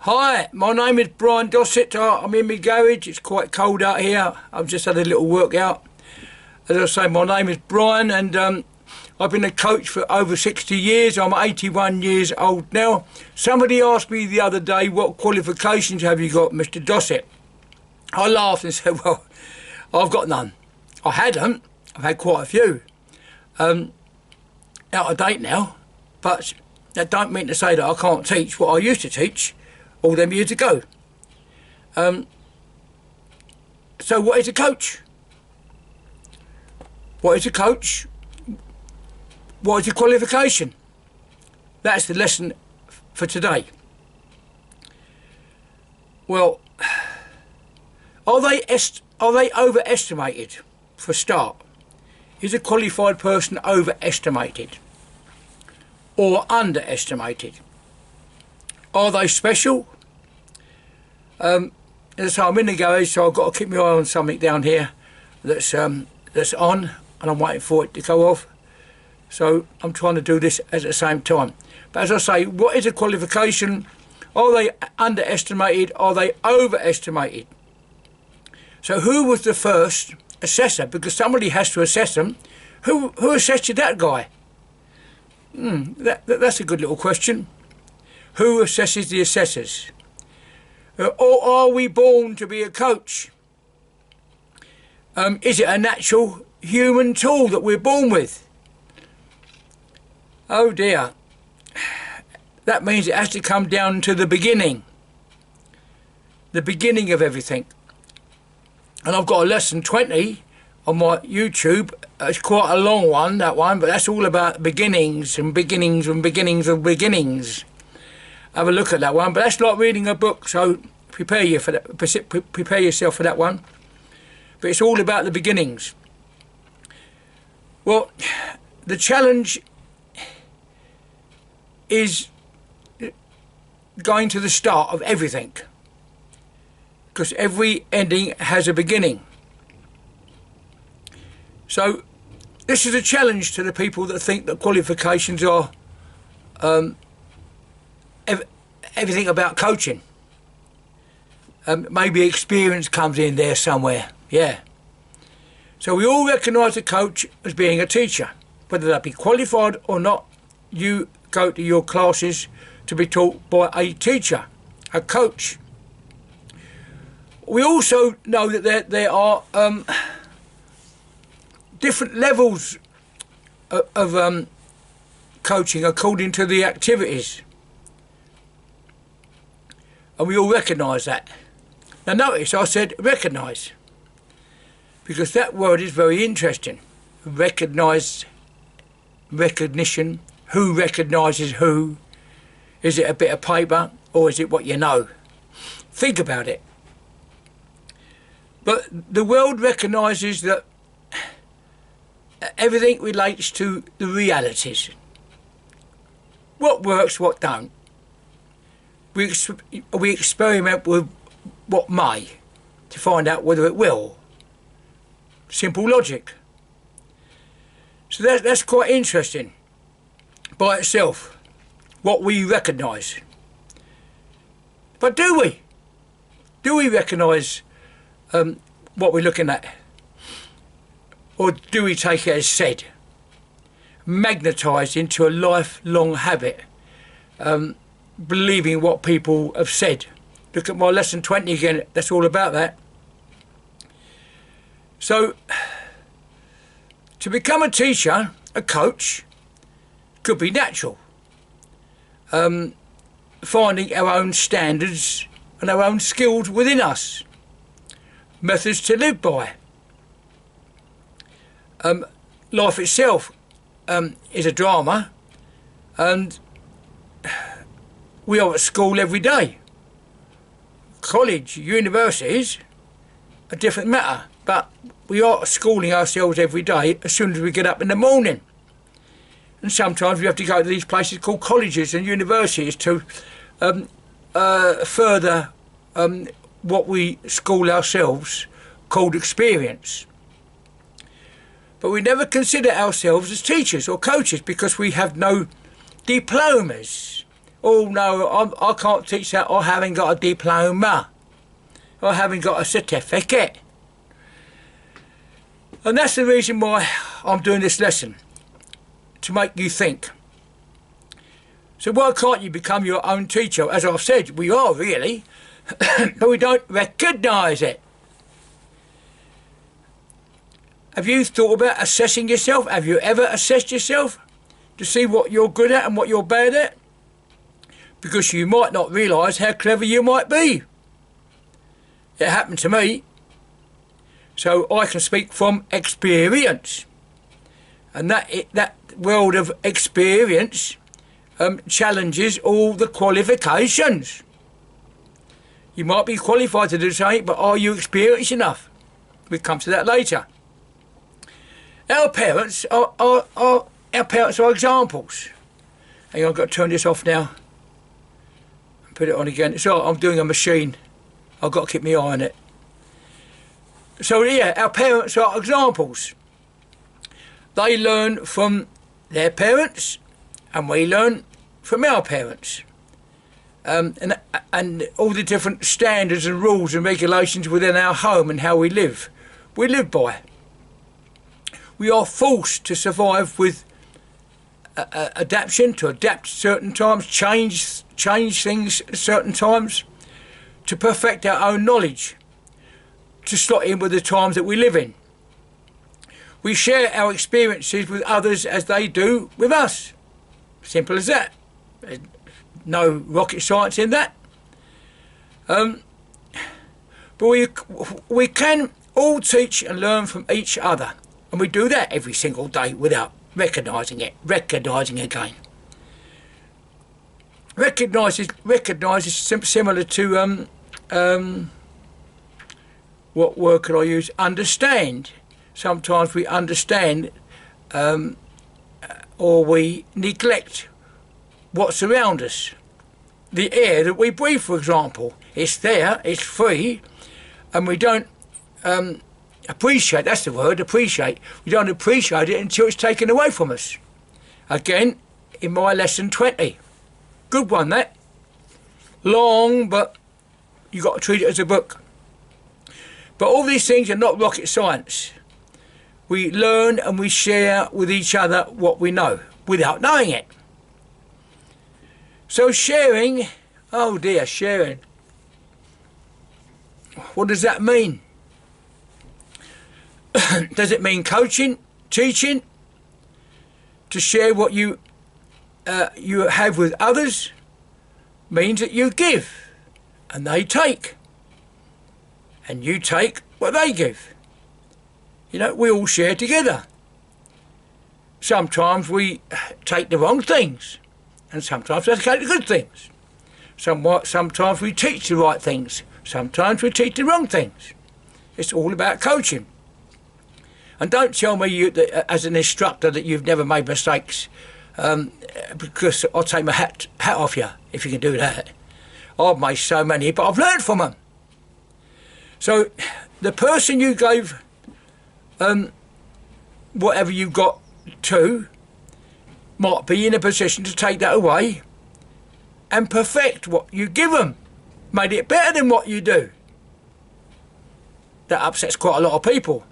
Hi, my name is Brian Dossett. I'm in my garage. It's quite cold out here. I've just had a little workout. As I say, my name is Brian, and I've been a coach for over 60 years. I'm 81 years old now. Somebody asked me the other day, what qualifications have you got, Mr. Dossett? I laughed and said, well, I've got none. I hadn't. I've had quite a few. Out of date now, but that don't mean to say that I can't teach what I used to teach all them years ago. So what is a coach? What is a coach? What is a qualification? That's the lesson for today. Well, are they overestimated for a start? Is a qualified person overestimated or underestimated? Are they special? As I say, I'm in the garage, so I've got to keep my eye on something down here that's on, and I'm waiting for it to go off. So I'm trying to do this at the same time. But as I say, what is a qualification? Are they underestimated? Are they overestimated? So who was the first assessor? Because somebody has to assess them. Who assessed that guy? That's a good little question. Who assesses the assessors? Or are we born to be a coach? Is it a natural human tool that we're born with? Oh dear. That means it has to come down to the beginning. The beginning of everything. And I've got a lesson 20 on my YouTube. It's quite a long one, that one, but that's all about beginnings and beginnings and beginnings of beginnings. Have a look at that one, but that's like reading a book, so prepare yourself for that one. But it's all about the beginnings. Well, the challenge is going to the start of everything, because every ending has a beginning. So this is a challenge to the people that think that qualifications are everything about coaching. Maybe experience comes in there somewhere, yeah. So we all recognise a coach as being a teacher, whether that be qualified or not. You go to your classes to be taught by a teacher, a coach. We also know that there are different levels of coaching according to the activities. And we all recognise that. Now notice I said recognise, because that word is very interesting. Recognise, recognition, who recognises who? Is it a bit of paper or is it what you know? Think about it. But the world recognises that everything relates to the realities. What works, what don't. We experiment with what may to find out whether it will. Simple logic. So that's quite interesting by itself, what we recognise. But do we? Do we recognise what we're looking at? Or do we take it as said? Magnetised into a lifelong habit, believing what people have said. Look at my lesson 20 again, that's all about that. So, to become a teacher, a coach, could be natural. Finding our own standards and our own skills within us. Methods to live by. Life itself is a drama, and we are at school every day. College, universities, a different matter, but we are schooling ourselves every day as soon as we get up in the morning. And sometimes we have to go to these places called colleges and universities to further what we school ourselves called experience. But we never consider ourselves as teachers or coaches because we have no diplomas. oh no, I can't teach that, I haven't got a diploma, I haven't got a certificate. And that's the reason why I'm doing this lesson, to make you think. So why can't you become your own teacher? As I've said, we are really, but we don't recognise it. Have you thought about assessing yourself? Have you ever assessed yourself to see what you're good at and what you're bad at? Because you might not realise how clever you might be. It happened to me. So I can speak from experience. And that world of experience challenges all the qualifications. You might be qualified to do something, but are you experienced enough? We'll come to that later. Our parents are examples. Hang on, I've got to turn this off now and put it on again. So I'm doing a machine. I've got to keep my eye on it. So yeah, our parents are examples. They learn from their parents, and we learn from our parents. And all the different standards and rules and regulations within our home and how we live by. We are forced to survive with adaptation, to adapt certain times, change things at certain times, to perfect our own knowledge, to slot in with the times that we live in. We share our experiences with others as they do with us. Simple as that. There's no rocket science in that. But we can all teach and learn from each other. And we do that every single day without recognising it. Recognising again. Recognise is similar to what word could I use? Understand. Sometimes we understand or we neglect what's around us. The air that we breathe, for example, it's there, it's free, and we don't appreciate, that's the word, appreciate. We don't appreciate it until it's taken away from us. Again, in my lesson 20. Good one, that. Long, but you've got to treat it as a book. But all these things are not rocket science. We learn and we share with each other what we know, without knowing it. So sharing, oh dear, sharing. What does that mean? Does it mean coaching, teaching? To share what you have with others means that you give and they take. And you take what they give. You know, we all share together. Sometimes we take the wrong things, and sometimes we take the good things. Sometimes we teach the right things, sometimes we teach the wrong things. It's all about coaching. And don't tell me as an instructor that you've never made mistakes, because I'll take my hat off you if you can do that. I've made so many, but I've learned from them. So the person you gave whatever you've got to might be in a position to take that away and perfect what you give them, made it better than what you do. That upsets quite a lot of people.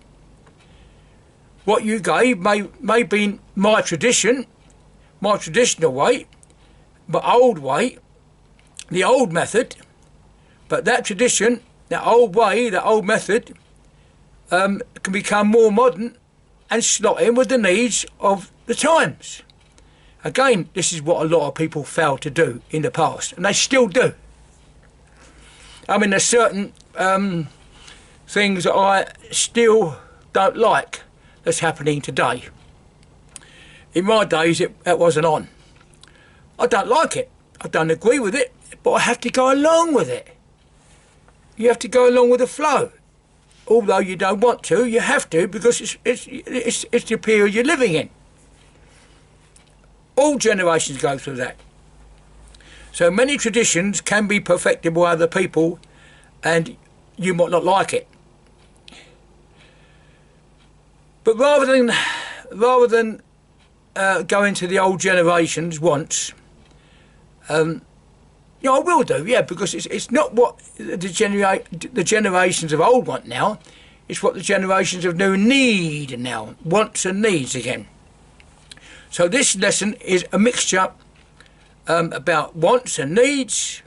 What you gave may be my tradition, my traditional way, my old way, the old method, but that tradition, that old way, that old method can become more modern and slot in with the needs of the times. Again, this is what a lot of people failed to do in the past, and they still do. I mean, there's certain things that I still don't like that's happening today. In my days, it wasn't on. I don't like it. I don't agree with it, but I have to go along with it. You have to go along with the flow. Although you don't want to, you have to, because it's the period you're living in. All generations go through that. So many traditions can be perfected by other people, and you might not like it. But rather than go into the old generation's wants, Yeah, I will do, yeah, because it's not what the generations of old want now. It's what the generations of new need now, wants and needs again. So this lesson is a mixture about wants and needs,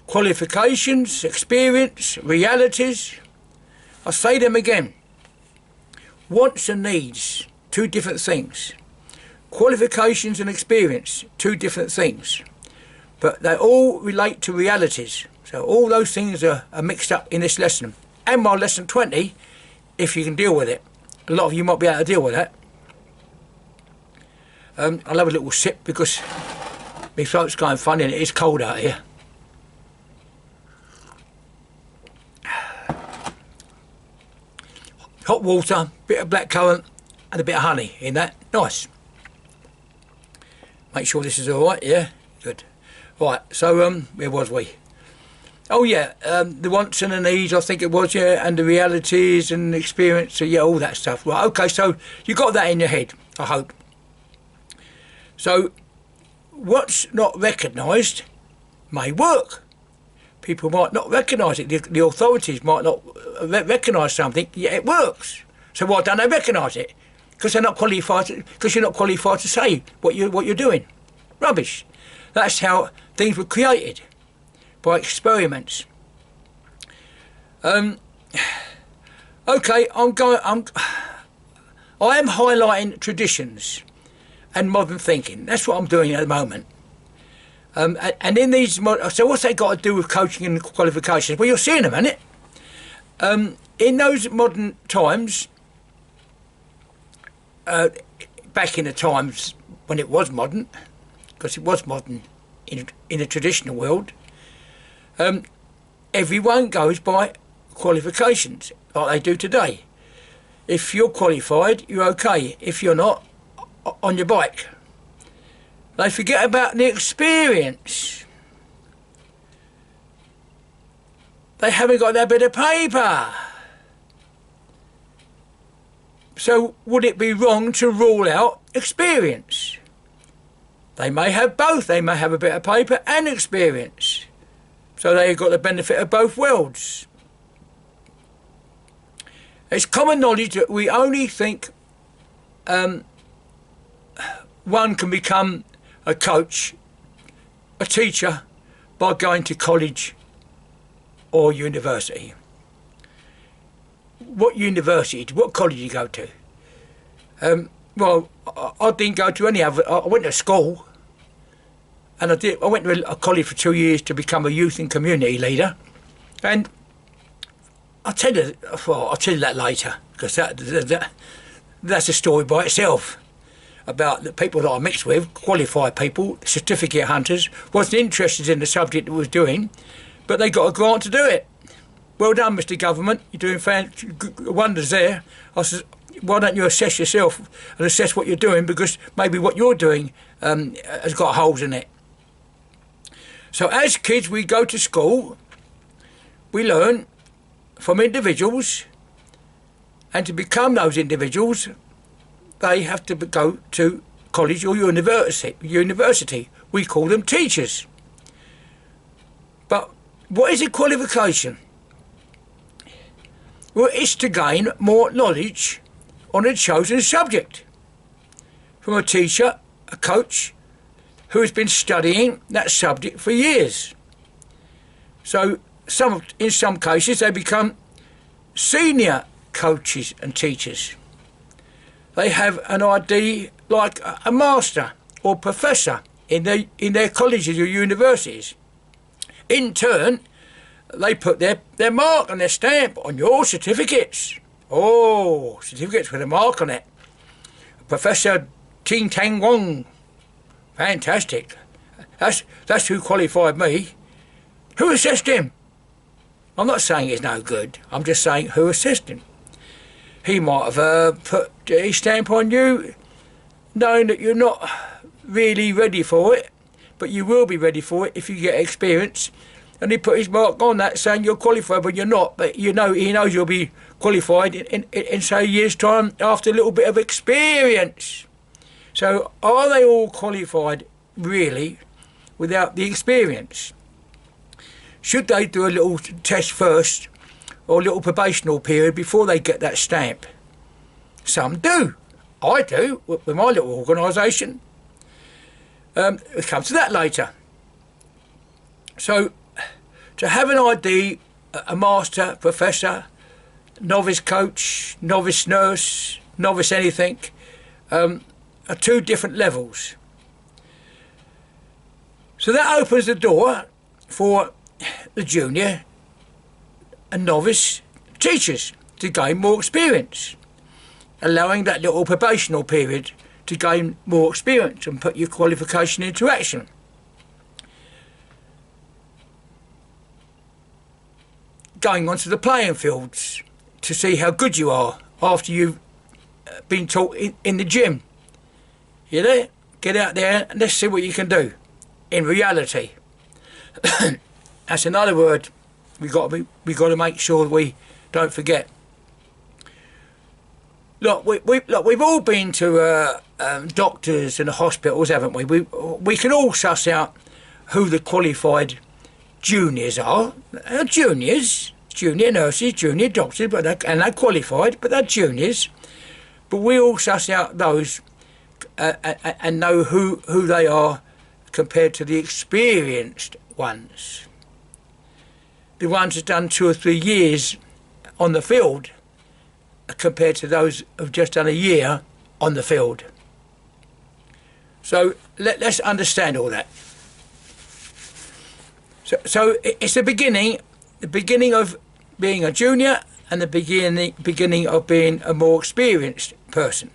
qualifications, experience, realities. I'll say them again. Wants and needs, two different things. Qualifications and experience, two different things. But they all relate to realities. So all those things are mixed up in this lesson. And my lesson 20, if you can deal with it. A lot of you might be able to deal with that. I'll have a little sip because my throat's going funny and it is cold out here. Hot water, bit of blackcurrant and a bit of honey in that. Nice. Make sure this is alright, yeah? Good. Right, so where was we? Oh yeah, the wants and the needs, I think it was, yeah, and the realities and the experience, so yeah, all that stuff. Right, okay, so you got that in your head, I hope. So, what's not recognised may work. People might not recognise it. The authorities might not recognise something, yet it works. So why don't they recognise it? Because they're not qualified. Because you're not qualified to say what you're doing. Rubbish. That's how things were created, by experiments. Okay, I am highlighting traditions and modern thinking. That's what I'm doing at the moment. And in these, so what's that got to do with coaching and qualifications? Well, you're seeing them, isn't it? In those modern times, back in the times when it was modern, because it was modern in the traditional world, everyone goes by qualifications, like they do today. If you're qualified, you're okay. If you're not, on your bike. They forget about the experience. They haven't got that bit of paper. So would it be wrong to rule out experience? They may have both. They may have a bit of paper and experience. So they've got the benefit of both worlds. It's common knowledge that we only think one can become a coach, a teacher, by going to college or university. What university, what college did you go to? Well, I didn't go to any other. I went to school, and I went to a college for 2 years to become a youth and community leader. And I'll tell you that later, because that's a story by itself. About the people that I mixed with, qualified people, certificate hunters, wasn't interested in the subject that was doing, but they got a grant to do it. Well done, Mr. Government, you're doing wonders there. I said, why don't you assess yourself and assess what you're doing, because maybe what you're doing has got holes in it. So as kids, we go to school, we learn from individuals, and to become those individuals, they have to go to college or university. We call them teachers. But what is a qualification? Well, it's to gain more knowledge on a chosen subject from a teacher, a coach, who has been studying that subject for years. So in some cases they become senior coaches and teachers. They have an ID like a master or professor in their colleges or universities. In turn, they put their mark and their stamp on your certificates. Oh, certificates with a mark on it. Professor Ting Tang Wong. Fantastic. That's who qualified me. Who assessed him? I'm not saying he's no good. I'm just saying who assessed him. He might have put his stamp on you, knowing that you're not really ready for it, but you will be ready for it if you get experience. And he put his mark on that, saying you're qualified, but you're not. But he knows you'll be qualified in say a year's time after a little bit of experience. So are they all qualified, really? without the experience? Should they do a little test first, or a little probational period before they get that stamp? Some do. I do, with my little organisation. We'll come to that later. So, to have an ID, a master, professor, novice coach, novice nurse, novice anything, are two different levels. So that opens the door for the junior and novice teachers to gain more experience, allowing that little probational period to gain more experience and put your qualification into action. Going onto the playing fields to see how good you are after you've been taught in the gym. You know, get out there and let's see what you can do in reality. That's another word we got to make sure we don't forget. Look, we've all been to doctors and hospitals, haven't we? We can all suss out who the qualified juniors are. They're juniors, junior nurses, junior doctors, and they're qualified, but they're juniors. But we all suss out those and know who they are compared to the experienced ones. The ones who've done 2 or 3 years on the field compared to those who've just done a year on the field. So let's understand all that. So it's the beginning of being a junior and the beginning of being a more experienced person.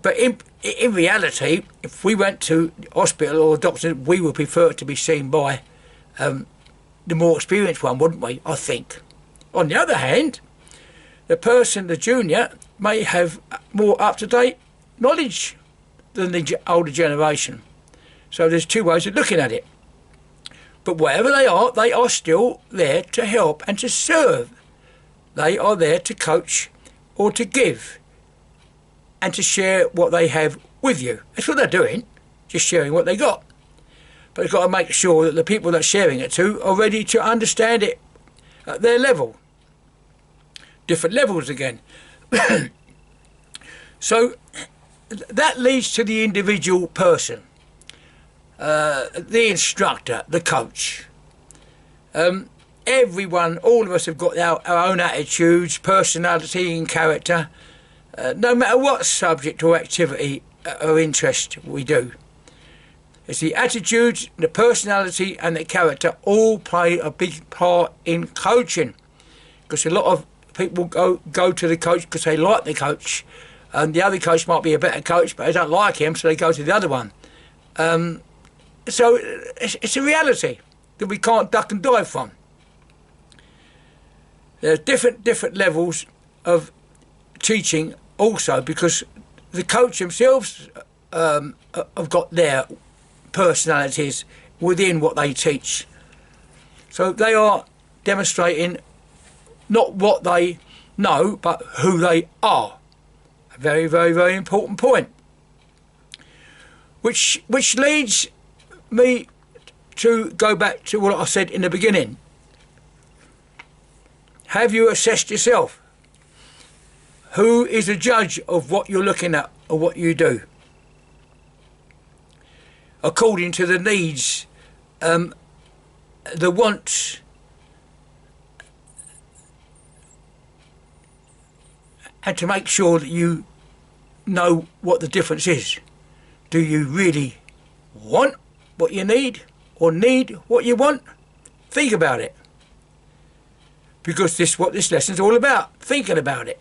But in reality, if we went to hospital or doctor, we would prefer to be seen by the more experienced one, wouldn't we? I think. On the other hand, the junior, may have more up-to-date knowledge than the older generation. So there's two ways of looking at it. But wherever they are still there to help and to serve. They are there to coach or to give and to share what they have with you. That's what they're doing, just sharing what they got. But they've got to make sure that the people they're sharing it to are ready to understand it at their level. Different levels again. So that leads to the individual person, the instructor, the coach. Everyone, all of us have got our own attitudes, personality and character, no matter what subject or activity or interest we do. It's the attitudes, the personality and the character all play a big part in coaching, because a lot of people go to the coach because they like the coach, and the other coach might be a better coach but they don't like him, so they go to the other one. So it's a reality that we can't duck and dive from. There's different levels of teaching also, because the coach themselves have got their personalities within what they teach. So they are demonstrating not what they know, but who they are. A very, very, very important point. Which leads me to go back to what I said in the beginning. Have you assessed yourself? Who is a judge of what you're looking at or what you do? According to the needs, the wants, and to make sure that you know what the difference is. Do you really want what you need or need what you want? Think about it. Because this is what this lesson's all about, thinking about it.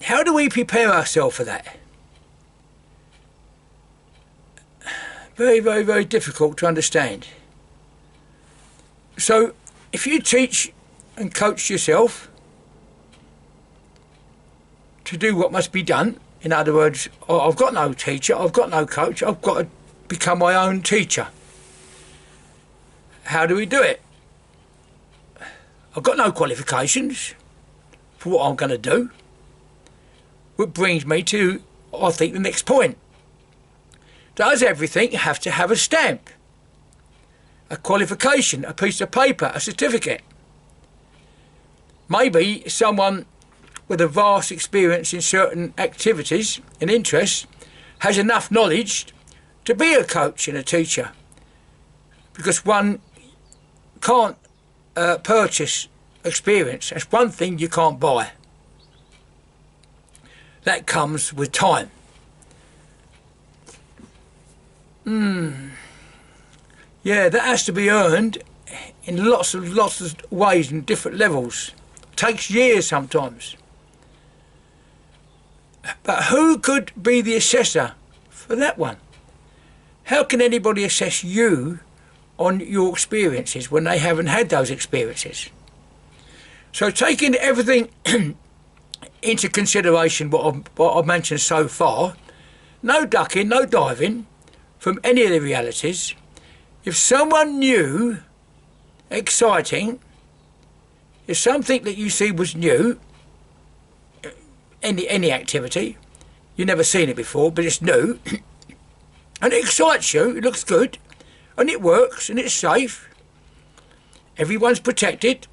How do we prepare ourselves for that? Very, very, very difficult to understand. So, if you teach and coach yourself to do what must be done, in other words, I've got no teacher, I've got no coach, I've got to become my own teacher. How do we do it? I've got no qualifications for what I'm going to do. Which brings me to I think, the next point. Does everything have to have a stamp, a qualification, a piece of paper, a certificate? Maybe someone with a vast experience in certain activities and interests has enough knowledge to be a coach and a teacher, because one can't purchase experience. That's one thing you can't buy. That comes with time. Yeah, that has to be earned in lots of ways and different levels. Takes years sometimes. But who could be the assessor for that one? How can anybody assess you on your experiences when they haven't had those experiences? So taking everything into consideration, what I've mentioned so far, no ducking, no diving from any of the realities. If someone new, exciting, if something that you see was new, any activity, you've never seen it before, but it's new, and it excites you, it looks good, and it works, and it's safe, everyone's protected,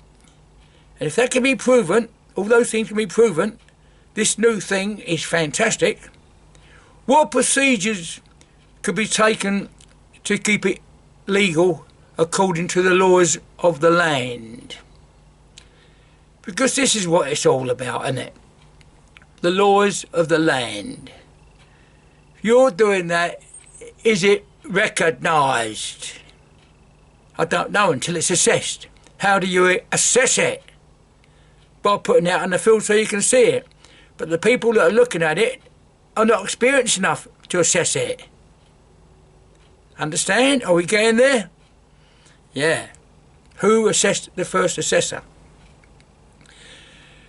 and if that can be proven, all those things can be proven, this new thing is fantastic, what procedures could be taken to keep it legal according to the laws of the land? Because this is what it's all about, isn't it? The laws of the land. If you're doing that, is it recognised? I don't know until it's assessed. How do you assess it? By putting it out in the field so you can see it. But the people that are looking at it are not experienced enough to assess it. Understand? Are we getting there? Yeah. Who assessed the first assessor?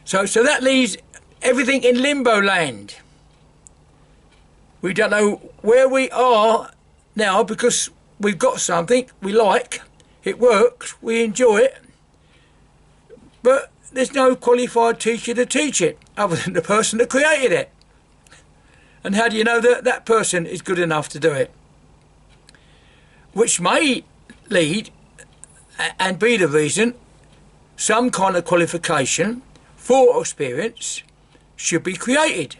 So that leaves everything in limbo land. We don't know where we are now because we've got something we like, it works, we enjoy it, but there's no qualified teacher to teach it other than the person that created it. And how do you know that that person is good enough to do it? Which may lead and be the reason some kind of qualification for experience should be created,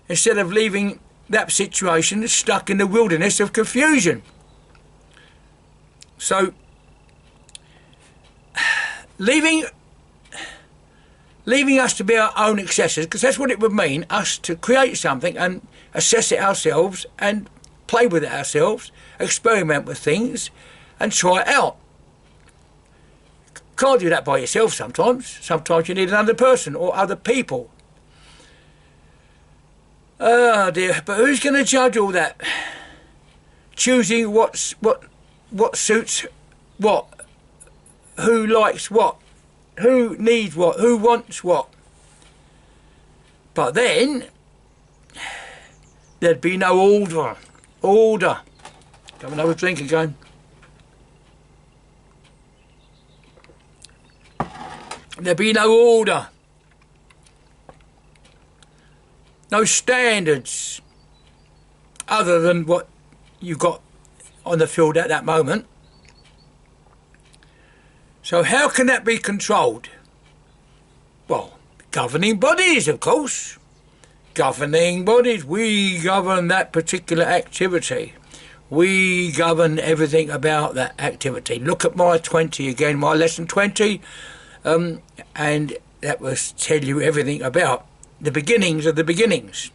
instead of leaving that situation stuck in the wilderness of confusion. So leaving us to be our own assessors, because that's what it would mean, us to create something and assess it ourselves and play with it ourselves, experiment with things and try it out. Can't do that by yourself sometimes. Sometimes you need another person or other people. Oh dear, but who's going to judge all that? Choosing what suits what? Who likes what? Who needs what? Who wants what? But then there'd be no order. Order. Have another drink again. There'd be no order, no standards other than what you got on the field at that moment. So how can that be controlled? Well, governing bodies, of course. Governing bodies, we govern that particular activity. We govern everything about that activity. Look at my 20 again, my lesson 20. And that was tell you everything about the beginnings of the beginnings.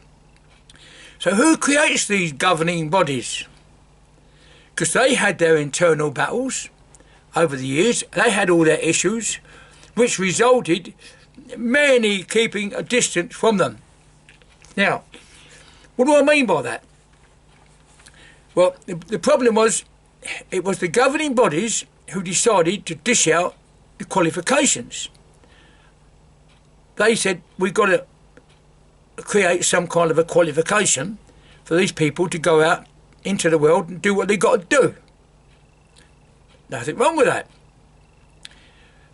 So who creates these governing bodies? Because they had their internal battles over the years. They had all their issues, which resulted many keeping a distance from them. Now, what do I mean by that? Well, the problem was, it was the governing bodies who decided to dish out the qualifications. They said, we've got to create some kind of a qualification for these people to go out into the world and do what they've got to do. Nothing wrong with that.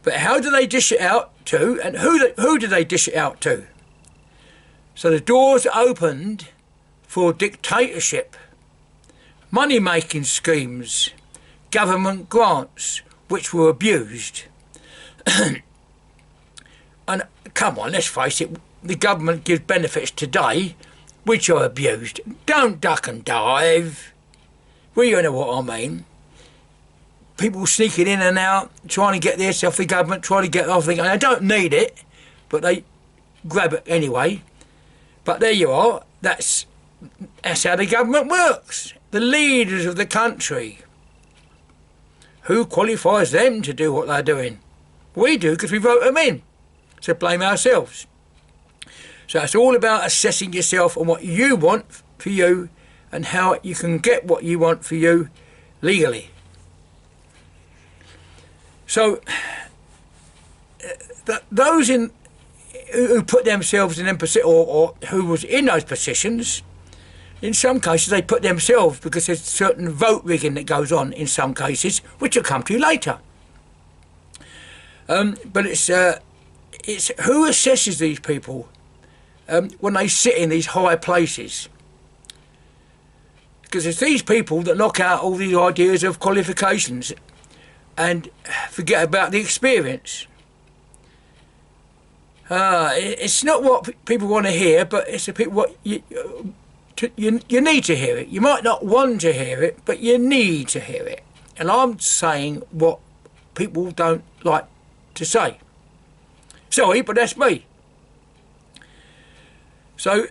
But how do they dish it out to, and who do they dish it out to? So the doors opened for dictatorship, money-making schemes, government grants which were abused. And come on, let's face it, the government gives benefits today which are abused. Don't duck and dive. Well, you know what I mean. People sneaking in and out, trying to get this off the government, trying to get off the government. They don't need it, but they grab it anyway. But there you are. That's how the government works. The leaders of the country. Who qualifies them to do what they're doing? We do, because we vote them in. So blame ourselves. So it's all about assessing yourself and what you want for you and how you can get what you want for you legally. So those who put themselves in them or who was in those positions, in some cases they put themselves because there's certain vote rigging that goes on in some cases, which will come to later. But it's who assesses these people when they sit in these high places. Because it's these people that knock out all these ideas of qualifications and forget about the experience. It's not what people want to hear, but it's what you need to hear it. You might not want to hear it, but you need to hear it. And I'm saying what people don't like to say. Sorry, but that's me. So,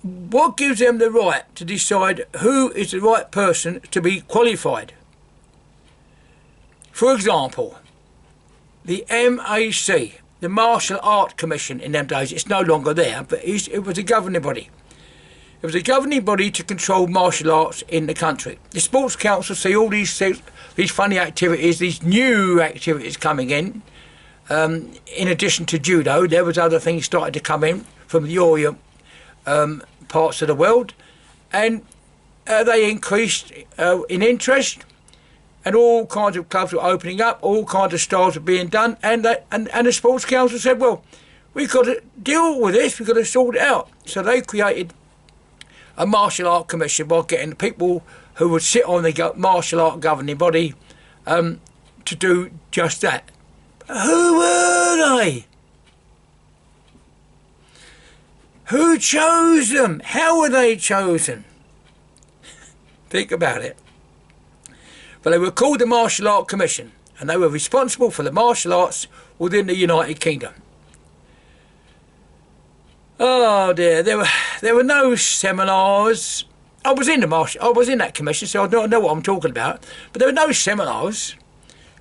what gives them the right to decide who is the right person to be qualified? For example, the MAC, the Martial Art Commission in them days, it's no longer there, but it was a governing body. It was a governing body to control martial arts in the country. The Sports Council see all these funny activities, these new activities coming in addition to judo. There was other things started to come in from the Orient parts of the world, and they increased in interest, and all kinds of clubs were opening up, all kinds of styles were being done, and the Sports Council said, well, we've got to deal with this, we've got to sort it out. So they created a martial art commission by getting people who would sit on the martial art governing body to do just that. Who were they? Who chose them? How were they chosen? Think about it. But they were called the Martial Art Commission, and they were responsible for the martial arts within the United Kingdom. Oh dear, there were no seminars. I was in that commission, so I know what I'm talking about. But there were no seminars,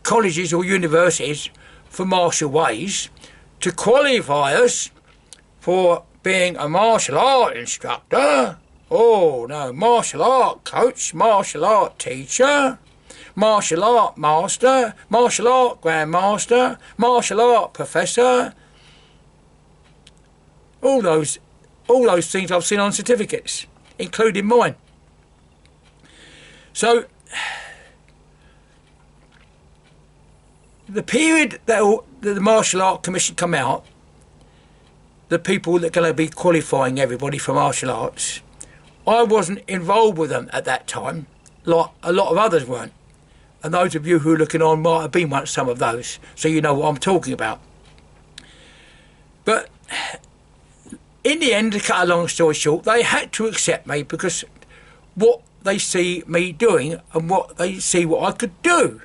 colleges or universities for martial ways to qualify us for being a martial art instructor. Oh no, martial art coach, martial art teacher, martial art master, martial art grandmaster, martial art professor. All those things I've seen on certificates, including mine. So the period that the Martial Art Commission come out, the people that are going to be qualifying everybody for martial arts, I wasn't involved with them at that time, like a lot of others weren't. And those of you who are looking on might have been some of those, so you know what I'm talking about. But in the end, to cut a long story short, they had to accept me because what they see me doing and what they see what I could do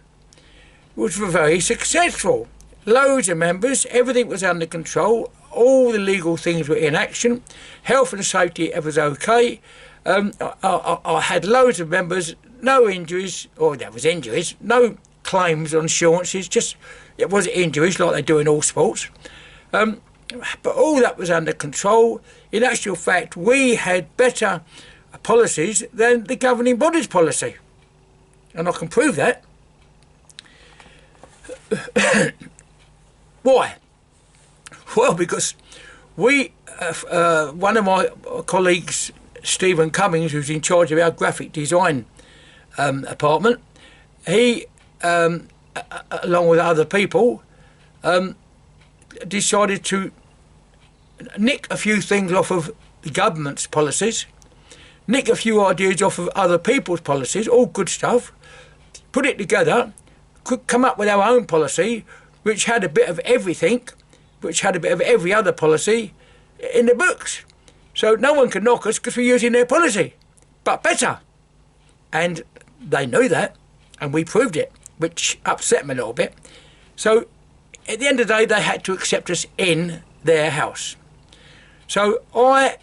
was very successful. Loads of members, everything was under control, all the legal things were in action, health and safety, it was okay. I had loads of members, no injuries, or there was injuries, no claims on insurances, just it was injuries like they do in all sports. But all that was under control. In actual fact, we had better policies than the governing body's policy. And I can prove that. Why? Well, because one of my colleagues, Stephen Cummings, who's in charge of our graphic design department, he, along with other people, decided to nick a few things off of the government's policies, nick a few ideas off of other people's policies, all good stuff, put it together, could come up with our own policy, which had a bit of everything, which had a bit of every other policy in the books. So no one could knock us because we're using their policy, but better. And they knew that, and we proved it, which upset them a little bit. So at the end of the day, they had to accept us in their house. So I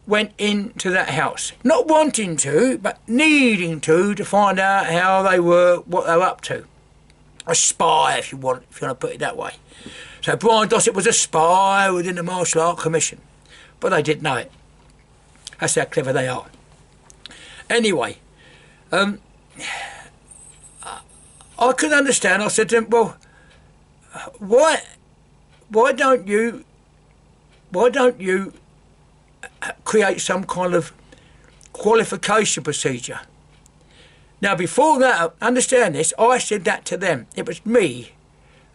went into that house, not wanting to, but needing to find out how they were, what they were up to. A spy, if you want to put it that way. So Brian Dossett was a spy within the Martial Art Commission, but they didn't know it. That's how clever they are. Anyway, I couldn't understand. I said to him, well, why don't you create some kind of qualification procedure? Now, before that, understand this, I said that to them. It was me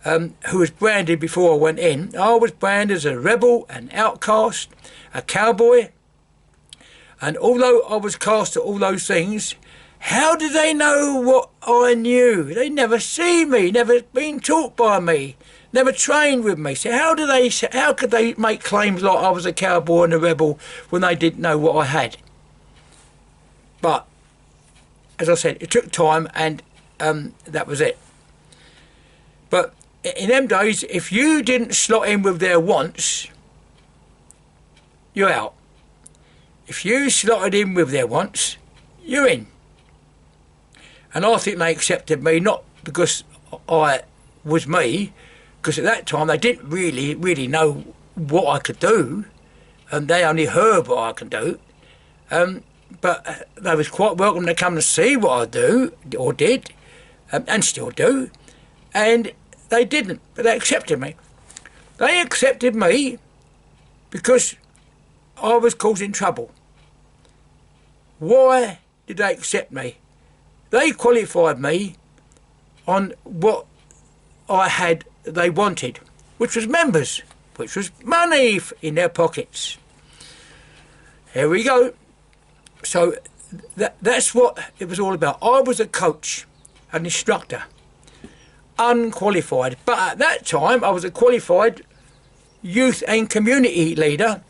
who was branded before I went in. I was branded as a rebel, an outcast, a cowboy. And although I was cast at all those things, how did they know what I knew? They never see me, never been taught by me, never trained with me. So how could they make claims like I was a cowboy and a rebel when they didn't know what I had? But as I said, it took time, and that was it. But in them days, if you didn't slot in with their wants, you're out. If you slotted in with their wants, you're in. And I think they accepted me, not because I was me, because at that time they didn't really know what I could do, and they only heard what I could do. But they was quite welcome to come to see what I do, or did, and still do. And they didn't, but they accepted me. They accepted me because I was causing trouble. Why did they accept me? They qualified me on what I had they wanted, which was members, which was money in their pockets. Here we go. So that's what it was all about. I was a coach, an instructor, unqualified. But at that time, I was a qualified youth and community leader,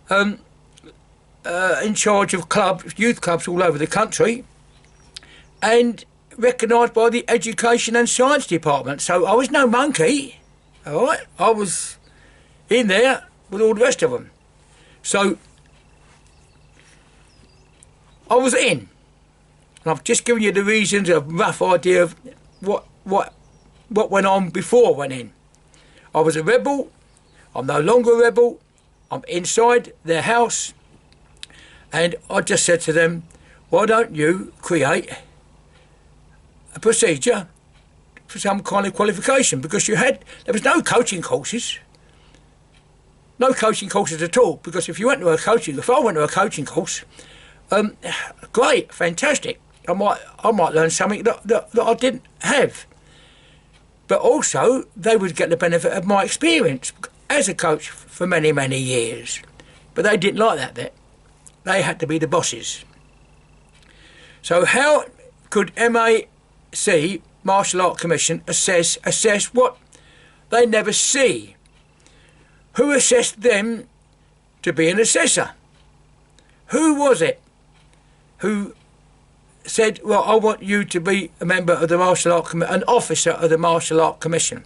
in charge of youth clubs all over the country, and recognised by the Education and Science Department. So I was no monkey, all right? I was in there with all the rest of them. So I was in. And I've just given you the reasons, a rough idea of what went on before I went in. I was a rebel. I'm no longer a rebel. I'm inside their house. And I just said to them, why don't you create a procedure for some kind of qualification? Because there was no coaching courses. No coaching courses at all. Because if I went to a coaching course, great, fantastic. I might learn something that I didn't have. But also, they would get the benefit of my experience as a coach for many, many years. But they didn't like that bit. They had to be the bosses. So how could MAC, Martial Art Commission, assess what they never see? Who assessed them to be an assessor? Who was it who said, well, I want you to be a member of the Martial Art Commission, an officer of the Martial Art Commission?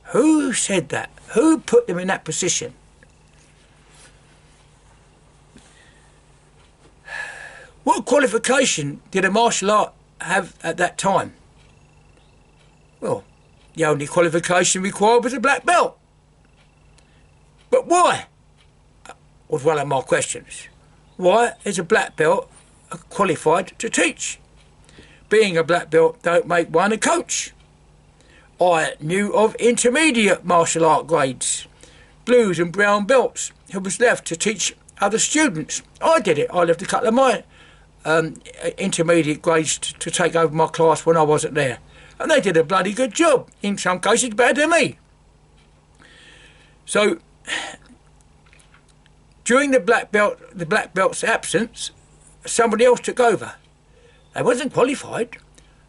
Who said that? Who put them in that position? What qualification did a martial art have at that time? Well, the only qualification required was a black belt. But why? Was one of my questions. Why is a black belt qualified to teach? Being a black belt don't make one a coach. I knew of intermediate martial art grades, blues and brown belts, who was left to teach other students. I did it. I left a couple of my intermediate grades to take over my class when I wasn't there. And they did a bloody good job. In some cases better than me. So During the black belt's absence, somebody else took over. They wasn't qualified.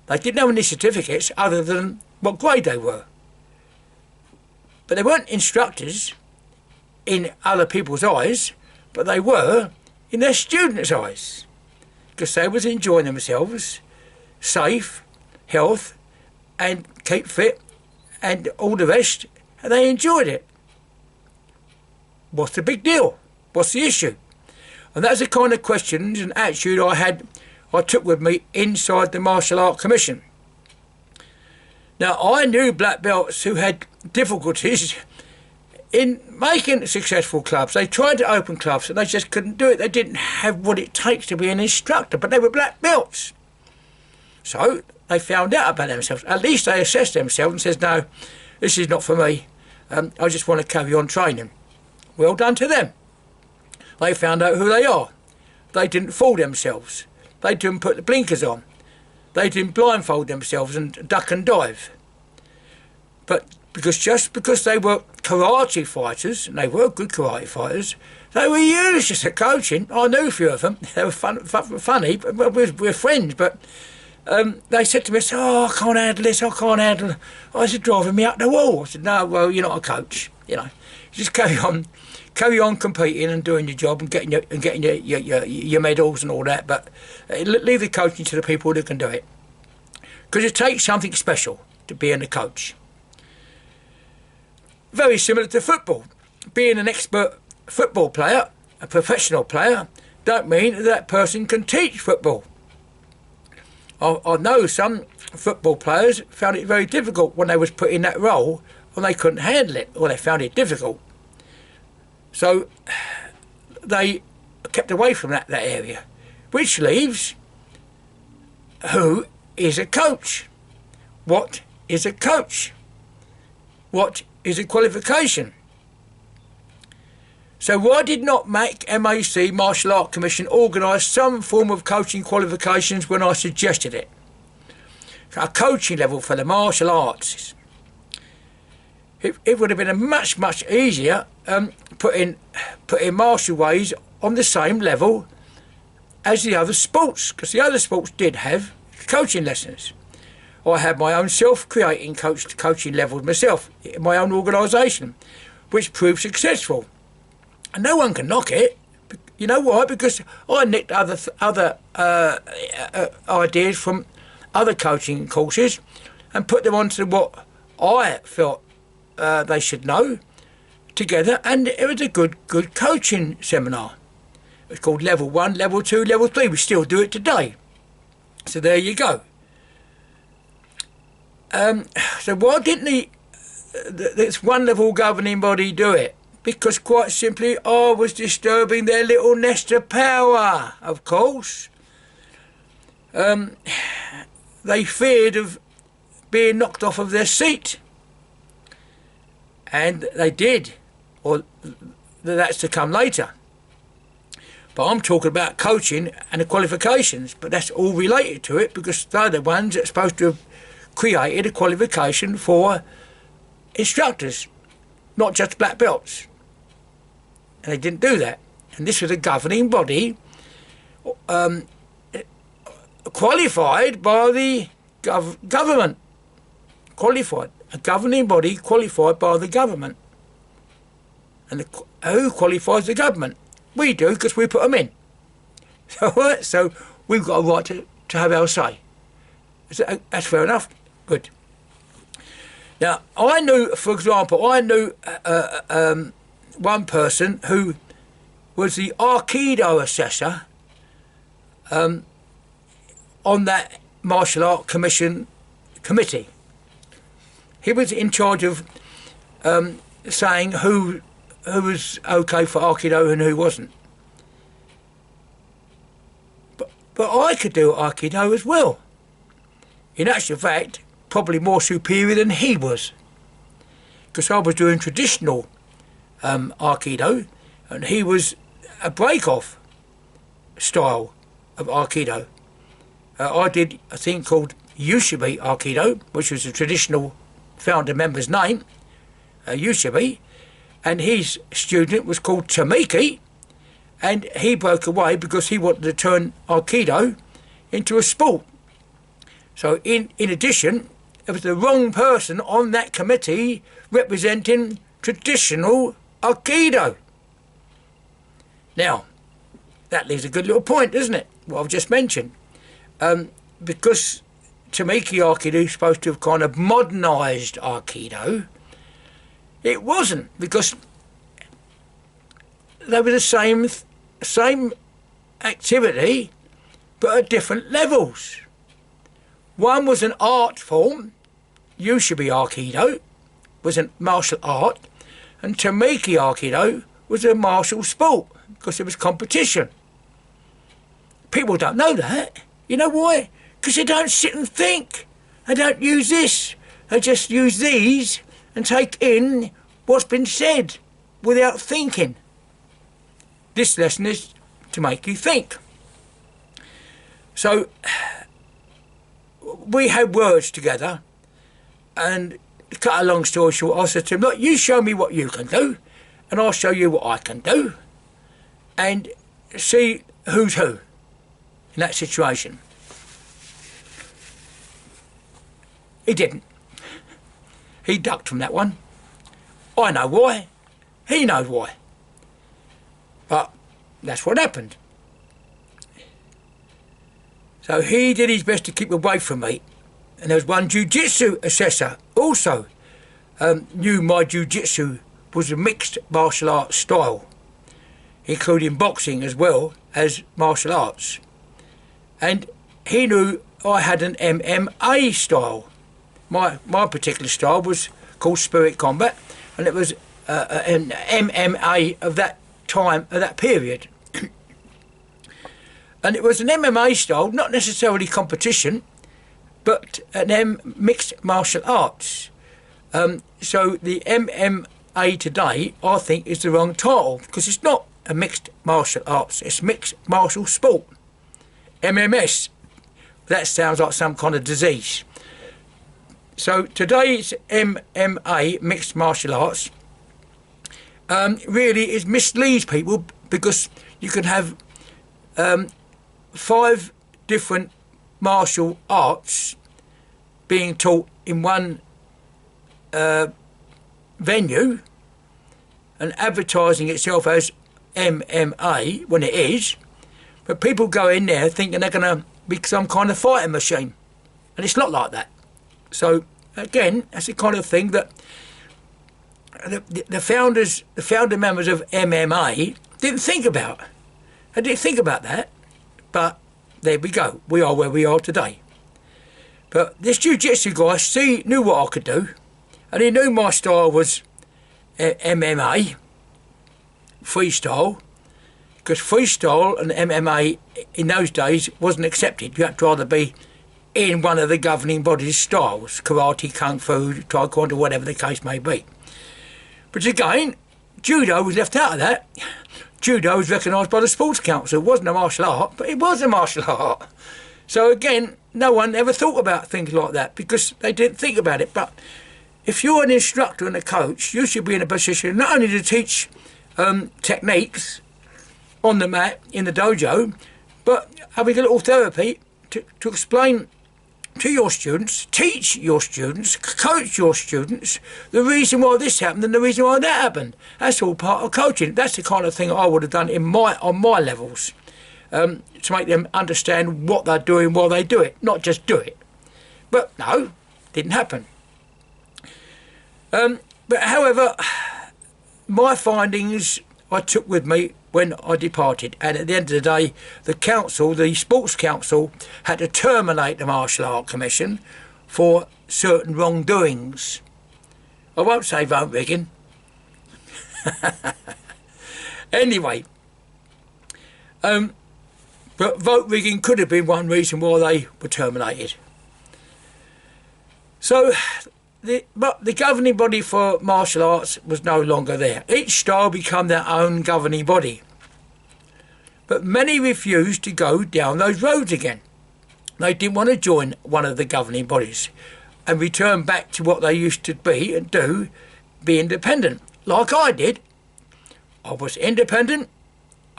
They didn't have any certificates other than what grade they were. But they weren't instructors in other people's eyes, but they were in their students' eyes, because they was enjoying themselves, safe, health, and keep fit, and all the rest, and they enjoyed it. What's the big deal? What's the issue? And that's the kind of questions and attitude I took with me inside the Martial Art Commission. Now, I knew black belts who had difficulties in making successful clubs. They tried to open clubs and they just couldn't do it. They didn't have what it takes to be an instructor, but they were black belts. So they found out about themselves. At least they assessed themselves and says, no, this is not for me. I just want to carry on training. Well done to them. They found out who they are. They didn't fool themselves. They didn't put the blinkers on. They didn't blindfold themselves and duck and dive. But just because they were karate fighters, and they were good karate fighters, they were useless at coaching. I knew a few of them. They were funny, but we're friends. But they said to me, "Oh, I can't handle this. I can't handle it." I said, "Driving me up the wall." I said, "No, well, you're not a coach. You know, just carry on competing and doing your job and getting your medals and all that. But leave the coaching to the people who can do it, because it takes something special to being a coach." Very similar to football. Being an expert football player, a professional player, don't mean that person can teach football. I know some football players found it very difficult when they was put in that role, and they couldn't handle it, or they found it difficult. So they kept away from that area, which leaves who is a coach? What is a coach? What is a qualification? So why did not MAC Martial Art Commission organise some form of coaching qualifications when I suggested it? A coaching level for the martial arts. It would have been a much easier putting martial ways on the same level as the other sports, because the other sports did have coaching lessons. I had my own self-creating coaching levels myself, in my own organisation, which proved successful. And no one can knock it. You know why? Because I nicked other ideas from other coaching courses and put them onto what I felt they should know together, and it was a good coaching seminar. It was called Level 1, Level 2, Level 3. We still do it today. So there you go. So why didn't this one level governing body do it? Because quite simply I was disturbing their little nest of power, of course. They feared of being knocked off of their seat. And they did. Or that's to come later. But I'm talking about coaching and the qualifications. But that's all related to it, because they're the ones that are supposed to have created a qualification for instructors, not just black belts. And they didn't do that. And this was a governing body qualified by the government. Qualified. A governing body qualified by the government. And who qualifies the government? We do, because we put them in. So we've got a right to have our say. That's fair enough. Good. Now, I knew, for example, one person who was the Aikido assessor on that Martial Art Commission committee. He was in charge of saying who was okay for Aikido and who wasn't. But I could do Aikido as well. In actual fact, probably more superior than he was, because I was doing traditional Aikido, and he was a break-off style of Aikido. I did a thing called Yushibi Aikido, which was a traditional founder member's name, Yushibi, and his student was called Tamiki, and he broke away because he wanted to turn Aikido into a sport. So in addition, it was the wrong person on that committee representing traditional Aikido. Now, that leaves a good little point, doesn't it? What I've just mentioned. Because Tamiki Aikido is supposed to have kind of modernised Aikido, it wasn't, because they were the same activity, but at different levels. One was an art form, Ushibi Aikido was a martial art, and Tamiki Aikido was a martial sport, because it was competition. People don't know that. You know why? Because they don't sit and think. They don't use this. They just use these and take in what's been said without thinking. This lesson is to make you think. So we had words together, and to cut a long story short, I said to him, look, you show me what you can do, and I'll show you what I can do, and see who's who in that situation. He didn't. He ducked from that one. I know why. He knows why. But that's what happened. So he did his best to keep away from me. And there was one jiu-jitsu assessor also knew my jiu-jitsu was a mixed martial arts style, including boxing as well as martial arts. And he knew I had an MMA style. My particular style was called Spirit Combat, and it was an MMA of that time, of that period. And it was an MMA style, not necessarily competition, but an mixed martial arts. So the MMA today, I think, is the wrong title, because it's not a mixed martial arts, it's mixed martial sport. MMS, that sounds like some kind of disease. So today's MMA, mixed martial arts, really is misleads people, because you can have 5 different martial arts being taught in one venue and advertising itself as MMA when it is, but people go in there thinking they're going to be some kind of fighting machine, and it's not like that. So again, that's the kind of thing that the founder members of MMA didn't think about. They didn't think about that, but there we go. We are where we are today. But this jiu-jitsu guy knew what I could do, and he knew my style was MMA, freestyle, because freestyle and MMA in those days wasn't accepted. You had to either be in one of the governing bodies' styles, karate, kung fu, taekwondo, whatever the case may be. But again, judo was left out of that. Judo was recognised by the Sports Council. It wasn't a martial art, but it was a martial art. So again, no one ever thought about things like that, because they didn't think about it. But if you're an instructor and a coach, you should be in a position not only to teach techniques on the mat in the dojo, but having a little therapy to explain to your students, teach your students, coach your students the reason why this happened and the reason why that happened. That's all part of coaching. That's the kind of thing I would have done on my levels, to make them understand what they're doing while they do it, not just do it. But no, didn't happen. But however, my findings I took with me when I departed, and at the end of the day, the council, the Sports Council, had to terminate the Martial Art Commission for certain wrongdoings. I won't say vote rigging. Anyway, but vote rigging could have been one reason why they were terminated. So but the governing body for martial arts was no longer there. Each style became their own governing body. But many refused to go down those roads again. They didn't want to join one of the governing bodies and return back to what they used to be and do, be independent. Like I did. I was independent.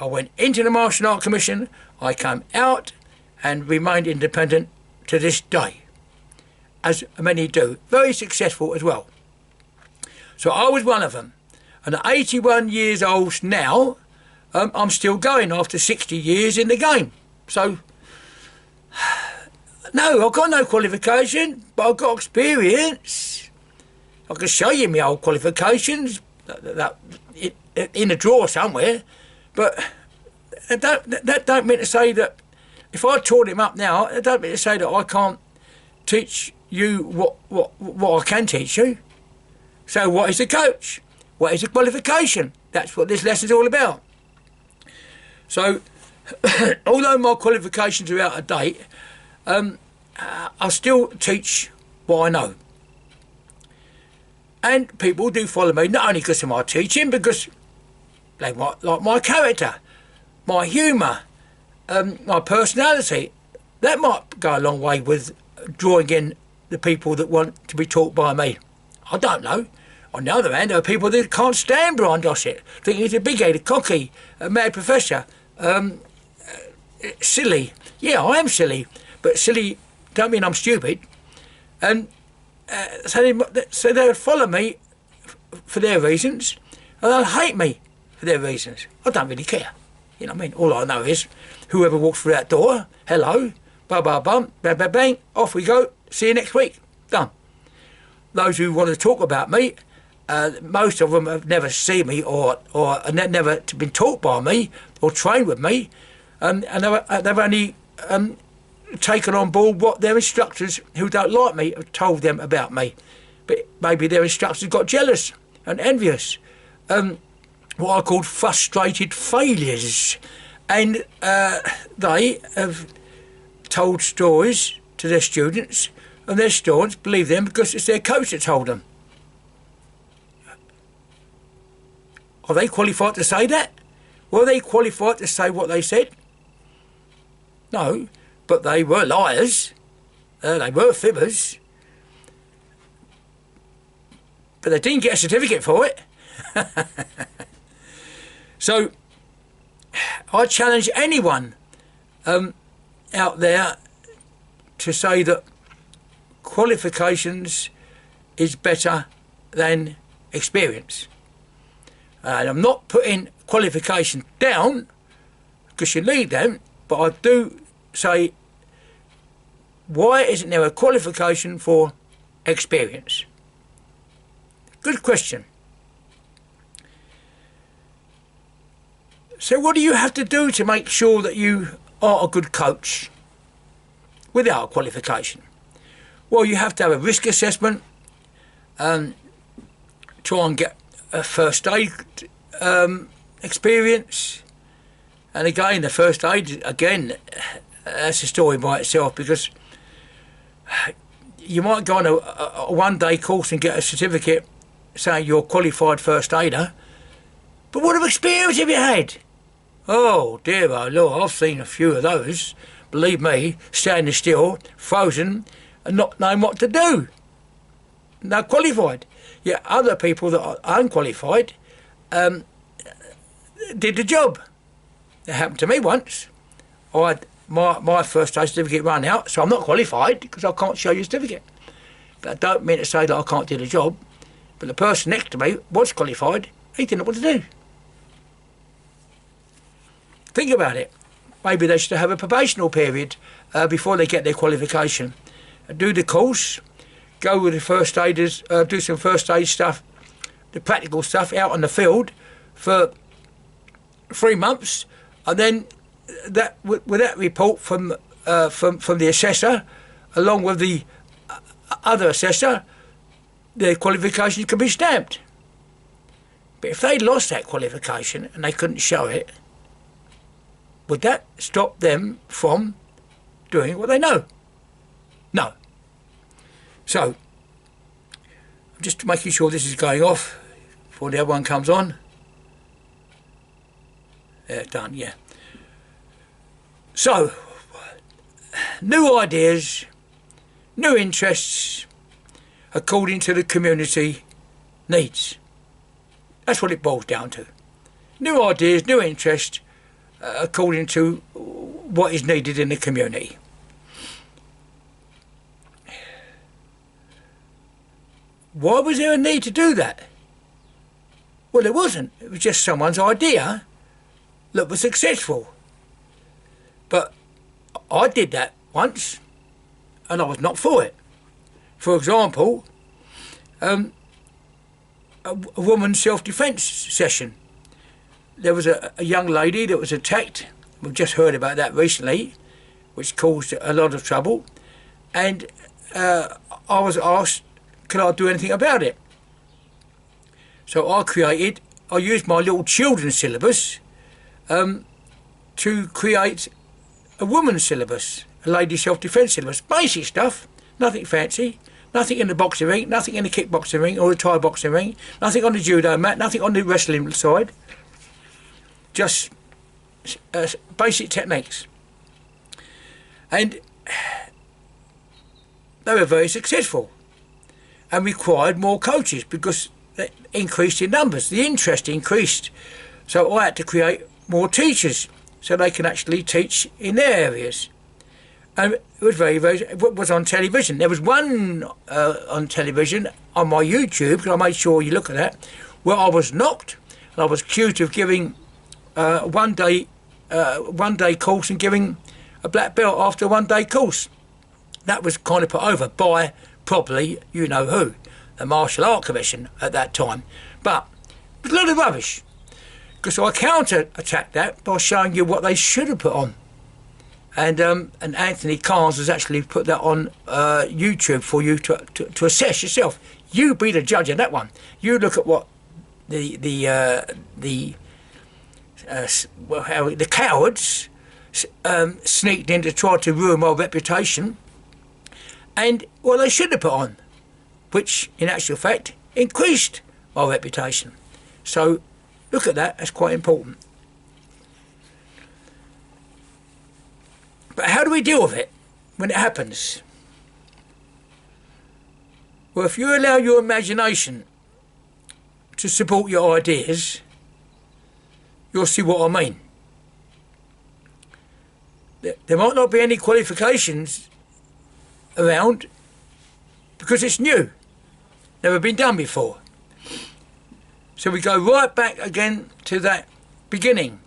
I went into the Martial Art Commission, I came out and remained independent to this day, as many do. Very successful as well. So I was one of them. And at 81 years old now, I'm still going after 60 years in the game. So, no, I've got no qualification, but I've got experience. I can show you my old qualifications in a drawer somewhere, but that don't mean to say that if I taught him up now, it don't mean to say that I can't teach you what I can teach you. So what is a coach? What is a qualification? That's what this lesson's all about. So, although my qualifications are out of date, I still teach what I know. And people do follow me, not only because of my teaching, because they might like my character, my humour, my personality. That might go a long way with drawing in the people that want to be taught by me. I don't know. On the other hand, there are people that can't stand Brian Dossett, think he's a big-headed, cocky, a mad professor, silly. Yeah, I am silly, but silly don't mean I'm stupid. And so they would follow me for their reasons, and they'll hate me for their reasons. I don't really care. You know what I mean? All I know is whoever walks through that door, hello, bum, bang, bang, bang, off we go. See you next week. Done. Those who want to talk about me, most of them have never seen me or never been taught by me or trained with me, and they've only taken on board what their instructors who don't like me have told them about me. But maybe their instructors got jealous and envious, what I called frustrated failures, and they have told stories to their students, and their students believe them because it's their coach that told them. Are they qualified to say that? Were they qualified to say what they said? No, but they were liars. They were fibbers. But they didn't get a certificate for it. So, I challenge anyone out there to say that qualifications is better than experience. And I'm not putting qualification down because you need them, but I do say, why isn't there a qualification for experience? Good question. So what do you have to do to make sure that you are a good coach without a qualification? Well, you have to have a risk assessment, try and get a first aid experience. And again, the first aid, again, that's a story by itself, because you might go on a one-day course and get a certificate saying you're a qualified first aider, but what experience have you had? Oh dear, oh Lord, I've seen a few of those, believe me, standing still, frozen, and not knowing what to do. They're qualified. Yet other people that are unqualified did the job. It happened to me once. I had my first aid certificate run out, so I'm not qualified because I can't show you a certificate. But I don't mean to say that I can't do the job. But the person next to me was qualified. He didn't know what to do. Think about it. Maybe they should have a probational period before they get their qualification. Do the course, go with the first aiders, do some first aid stuff, the practical stuff out on the field for 3 months, and then that with that report from the assessor, along with the other assessor, their qualification can be stamped. But if they lost that qualification and they couldn't show it, would that stop them from doing what they know? No. So, I'm just making sure this is going off before the other one comes on. Yeah, done, yeah. So, new ideas, new interests, according to the community needs. That's what it boils down to. New ideas, new interests, according to what is needed in the community. Why was there a need to do that? Well, it wasn't. It was just someone's idea that was successful. But I did that once, and I was not for it. For example, a woman's self-defence session. There was a young lady that was attacked. We've just heard about that recently, which caused a lot of trouble. And I was asked, could I do anything about it? So I used my little children's syllabus to create a woman's syllabus, a lady's self-defence syllabus. Basic stuff, nothing fancy, nothing in the boxing ring, nothing in the kickboxing ring or the Thai boxing ring, nothing on the judo mat, nothing on the wrestling side. Just basic techniques. And they were very successful and required more coaches because they increased in numbers. The interest increased. So I had to create more teachers so they can actually teach in their areas. And it was it was on television. There was one on television on my YouTube, because I made sure you look at that, where I was knocked and I was accused of giving one day course and giving a black belt after a 1 day course. That was kind of put over by probably you know who, the Martial Art Commission at that time. But it was a lot of rubbish, because I counter-attacked that by showing you what they should have put on. And Anthony Carnes has actually put that on YouTube for you to assess yourself. You be the judge of that one. You look at what the cowards sneaked in to try to ruin my reputation, and what they should have put on, which in actual fact increased my reputation. So look at that, that's quite important. But how do we deal with it when it happens? Well, if you allow your imagination to support your ideas, you'll see what I mean. There might not be any qualifications around because it's new, never been done before. So we go right back again to that beginning.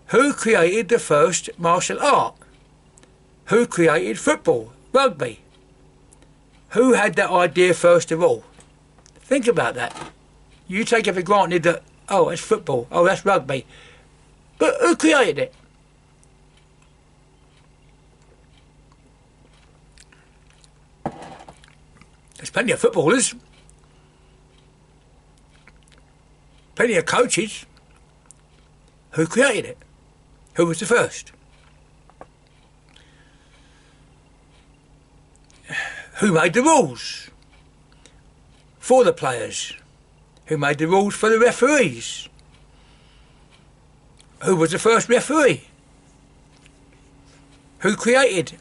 Who created the first martial art? Who created football, rugby? Who had that idea first of all? Think about that. You take it for granted that, oh, it's football, oh, that's rugby. But who created it? There's plenty of footballers, plenty of coaches. Who created it? Who was the first? Who made the rules for the players? Who made the rules for the referees? Who was the first referee? Who created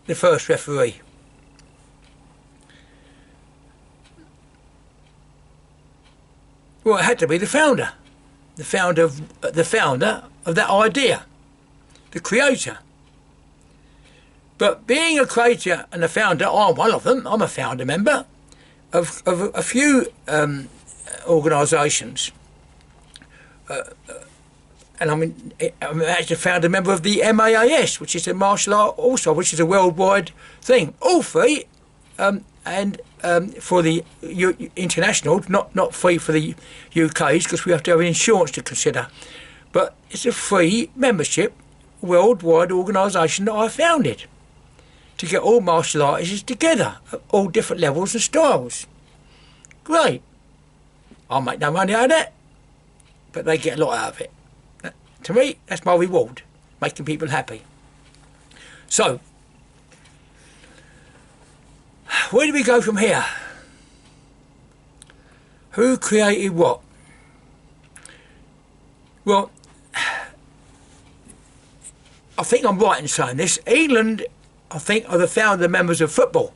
the first referee? Well, it had to be the founder. The founder of that idea, the creator. But being a creator and a founder, I'm one of them. I'm a founder member of a few organisations, and I'm actually a founder member of the MAAS, which is a martial art also, which is a worldwide thing. All free, and for the international, not free for the UK's, because we have to have insurance to consider. But it's a free membership, worldwide organisation that I founded to get all martial artists together at all different levels and styles. Great. I'll make no money out of that, but they get a lot out of it. To me, that's my reward, making people happy. So, where do we go from here? Who created what? Well, I think I'm right in saying this. England, I think, are the founder members of football.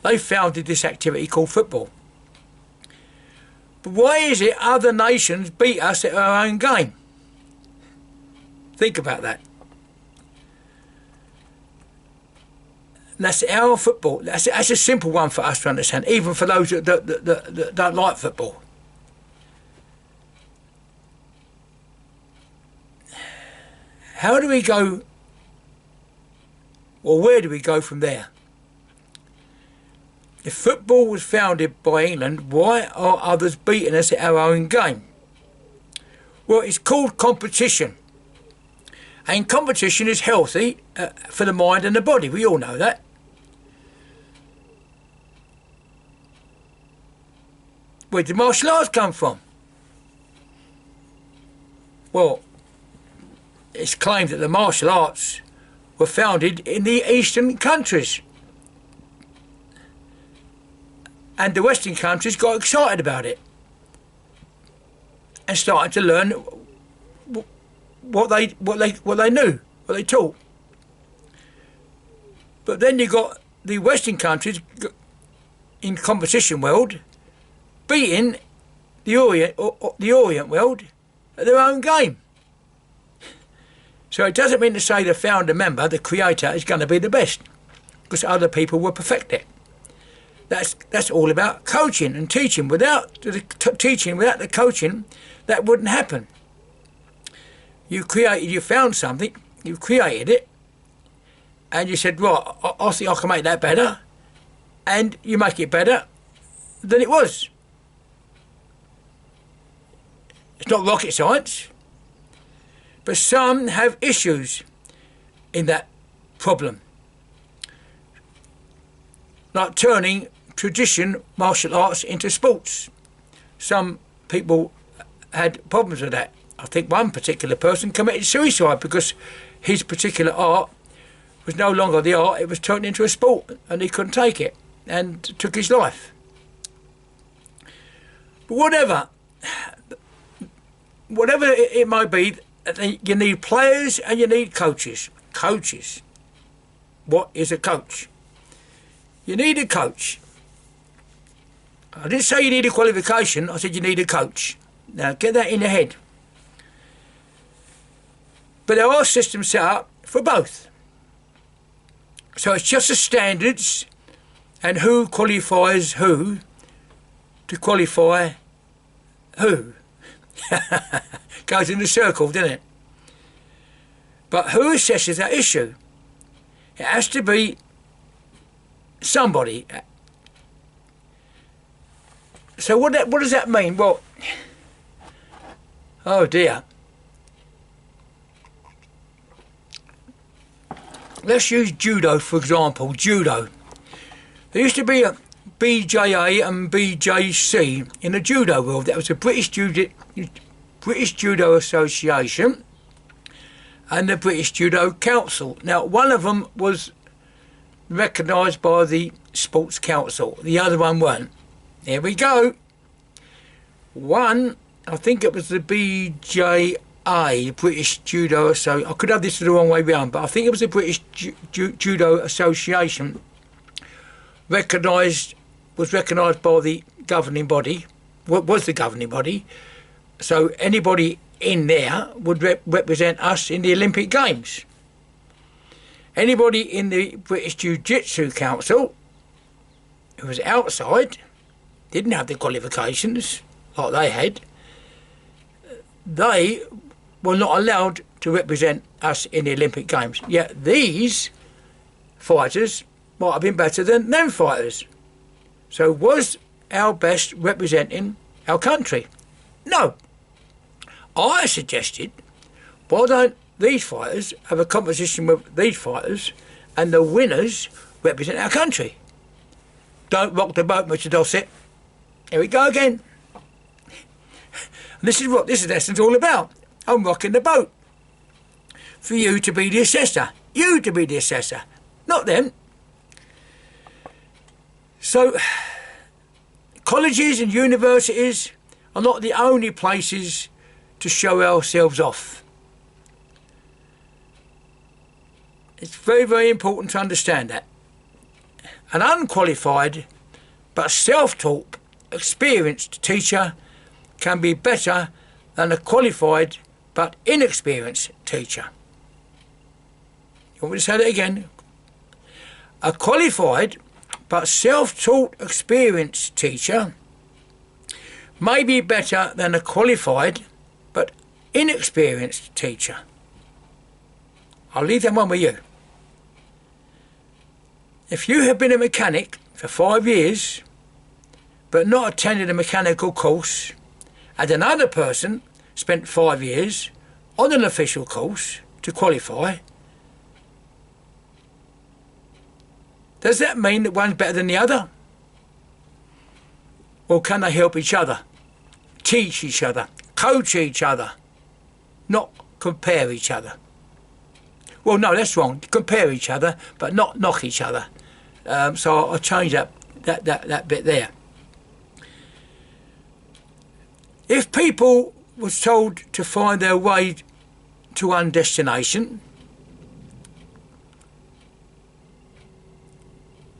They founded this activity called football. But why is it other nations beat us at our own game? Think about that. And that's our football. That's a simple one for us to understand, even for those that don't like football. How do we go, or where do we go from there? If football was founded by England, why are others beating us at our own game? Well, it's called competition. And competition is healthy for the mind and the body. We all know that. Where did martial arts come from? Well, it's claimed that the martial arts were founded in the Eastern countries. And the Western countries got excited about it and started to learn what they knew, what they taught. But then you got the Western countries in competition world beating the Orient world at their own game. So it doesn't mean to say the founder member, the creator, is going to be the best, because other people will perfect it. That's all about coaching and teaching. Without the coaching, that wouldn't happen. You found something, you created it, and you said, right, I think I can make that better, and you make it better than it was. It's not rocket science, but some have issues in that problem, like turning tradition martial arts into sports. Some people had problems with that. I think one particular person committed suicide because his particular art was no longer the art, it was turned into a sport, and he couldn't take it and took his life. But whatever it might be, you need players and you need coaches. Coaches. What is a coach? You need a coach. I didn't say you need a qualification, I said you need a coach. Now get that in your head. But there are systems set up for both. So it's just the standards and who qualifies who to qualify who. Goes in a circle, doesn't it? But who assesses that issue? It has to be somebody. So what does that mean? Well, oh dear. Let's use judo for example. Judo. There used to be a BJA and BJC in the judo world. That was the British Judo Association and the British Judo Council. Now, one of them was recognised by the Sports Council. The other one weren't. Here we go. One, I think it was the BJA, British Judo Association. I could have this the wrong way round, but I think it was the British Judo Association. Was recognised by the governing body. What was the governing body? So anybody in there would represent us in the Olympic Games. Anybody in the British Jiu-Jitsu Council who was outside, didn't have the qualifications like they had, they were not allowed to represent us in the Olympic Games. Yet these fighters might have been better than them fighters. So was our best representing our country? No. I suggested, why don't these fighters have a competition with these fighters and the winners represent our country? Don't rock the boat, Mr. Dossett. Here we go again. This is what this lesson's all about. I'm rocking the boat. For you to be the assessor. You to be the assessor, not them. So, colleges and universities are not the only places to show ourselves off. It's very, very important to understand that. An unqualified but self-taught, experienced teacher can be better than a qualified but inexperienced teacher. You want me to say that again? A qualified but self-taught experienced teacher may be better than a qualified but inexperienced teacher. I'll leave that one with you. If you have been a mechanic for 5 years but not attended a mechanical course, and another person spent 5 years on an official course to qualify, does that mean that one's better than the other? Or can they help each other, teach each other, coach each other, not compare each other? Well, no, that's wrong. Compare each other, but not knock each other. So I'll change that bit there. If people was told to find their way to one destination,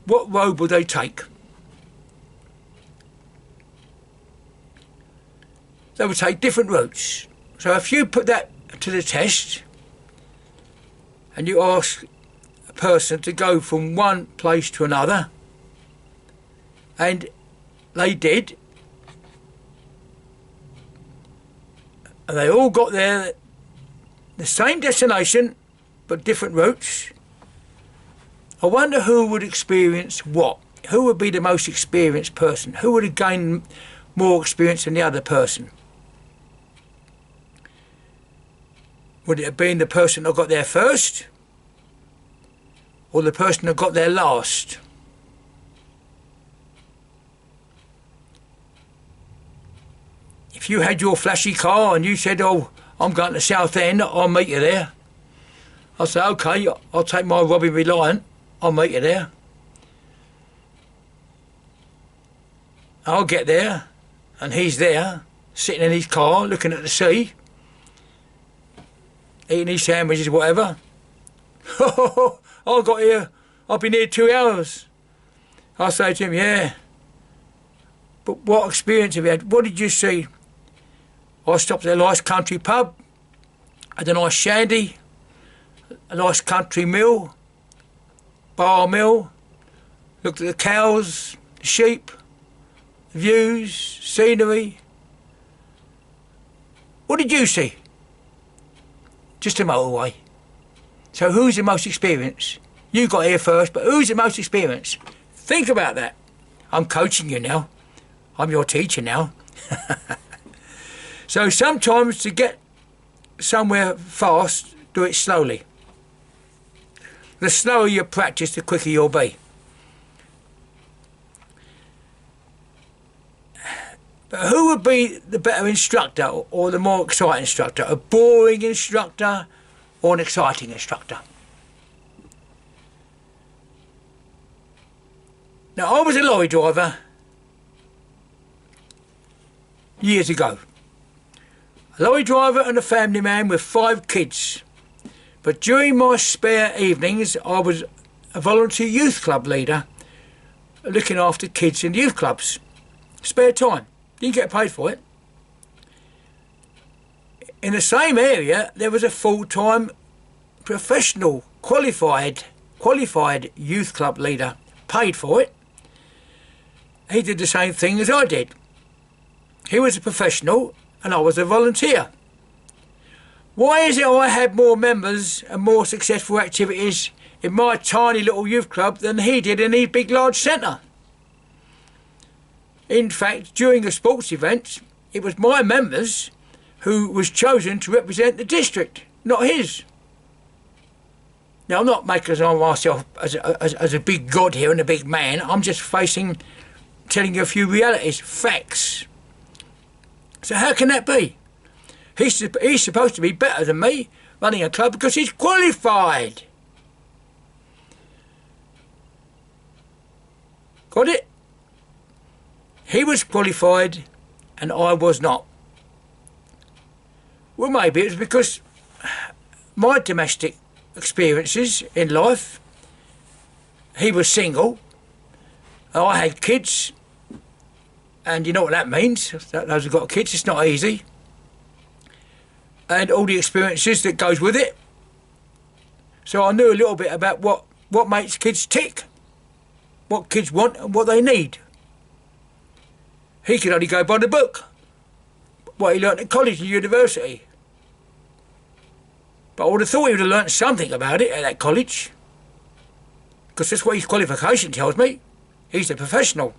what road would they take? They would take different routes. So if you put that to the test and you ask a person to go from one place to another, and they did, and they all got there, the same destination but different routes, I wonder who would experience what? Who would be the most experienced person? Who would have gained more experience than the other person? Would it have been the person that got there first, or the person that got there last? If you had your flashy car and you said, "Oh, I'm going to Southend, I'll meet you there," I'll say, "Okay, I'll take my Robbie Reliant, I'll meet you there." I'll get there, and he's there, sitting in his car, looking at the sea, eating his sandwiches, whatever. I got here, I've been here 2 hours. I say to him, "Yeah, but what experience have you had? What did you see?" I stopped at a nice country pub, had a nice shandy, a nice country mill, bar mill, looked at the cows, the sheep, the views, scenery. What did you see? Just a motorway. So who's the most experienced? You got here first, but who's the most experienced? Think about that. I'm coaching you now. I'm your teacher now. So sometimes to get somewhere fast, do it slowly. The slower you practice, the quicker you'll be. But who would be the better instructor or the more exciting instructor? A boring instructor or an exciting instructor? Now, I was a lorry driver years ago. A lorry driver and a family man with 5 kids. But during my spare evenings, I was a volunteer youth club leader, looking after kids in youth clubs. Spare time. Didn't get paid for it. In the same area, there was a full-time professional, qualified youth club leader, paid for it. He did the same thing as I did. He was a professional and I was a volunteer. Why is it I had more members and more successful activities in my tiny little youth club than he did in his big large centre? In fact, during a sports event, it was my members who was chosen to represent the district, not his. Now, I'm not making myself as a big god here and a big man. I'm just telling you a few realities, facts. So how can that be? He's supposed to be better than me running a club because he's qualified. Got it? He was qualified and I was not. Well, maybe it was because my domestic experiences in life, he was single, I had kids, and you know what that means. Those who've got kids, it's not easy. and all the experiences that goes with it. So I knew a little bit about what makes kids tick, what kids want and what they need. He could only go by the book, what he learnt at college and university. But I would have thought he would have learnt something about it at that college, because that's what his qualification tells me. He's a professional.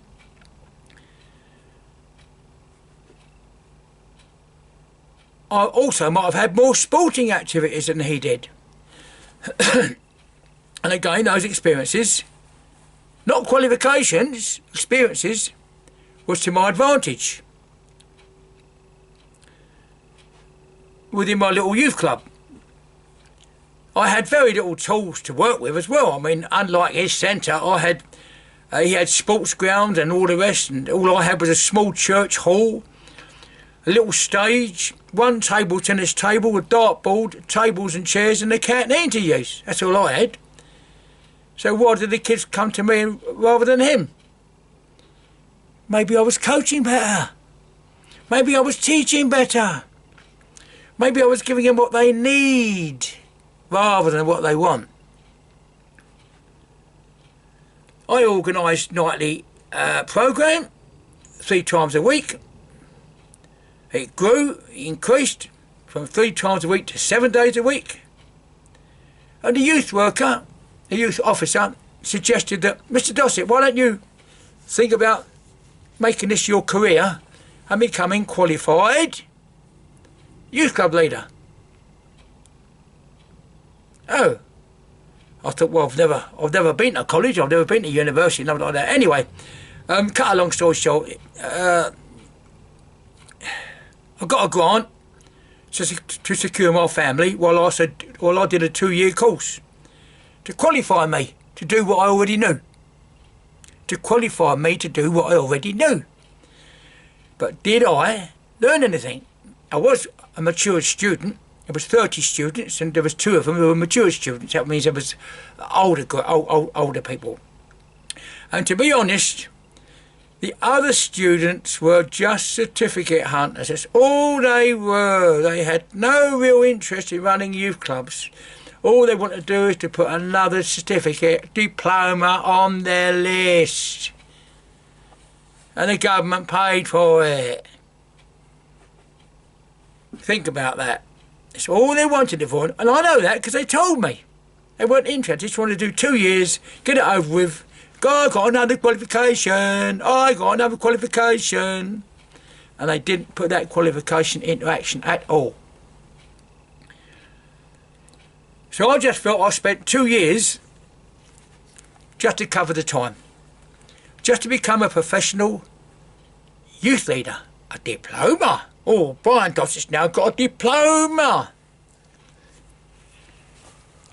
I also might have had more sporting activities than he did. And again, those experiences, not qualifications, experiences, was to my advantage within my little youth club. I had very little tools to work with as well. I mean, unlike his centre, he had sports grounds and all the rest, and all I had was a small church hall, a little stage, one table tennis table, a dartboard, tables and chairs, and a canteen to use. That's all I had. So why did the kids come to me rather than him? Maybe I was coaching better. Maybe I was teaching better. Maybe I was giving them what they need rather than what they want. I organised nightly programme 3 times a week. It grew, it increased from 3 times a week to 7 days a week. And the youth worker, the youth officer, suggested that, Mr. Dossett, why don't you think about making this your career and becoming qualified youth club leader? Oh, I thought, well, I've never been to college, I've never been to university, nothing like that. Anyway, cut a long story short, I got a grant to secure my family while I did a 2-year course to qualify me to do what I already knew. To qualify me to do what I already knew. But did I learn anything? I was a mature student. There was 30 students, and there was 2 of them who were mature students. That means there was older people. And to be honest, the other students were just certificate hunters. That's all they were. They had no real interest in running youth clubs. All they want to do is to put another certificate, diploma on their list. And the government paid for it. Think about that. That's all they wanted it for. And I know that because they told me. They weren't interested. They just wanted to do 2 years, get it over with. I got another qualification. I got another qualification. And they didn't put that qualification into action at all. So I just felt I spent 2 years just to cover the time. Just to become a professional youth leader. A diploma. Oh, Brian Dossett's now got a diploma.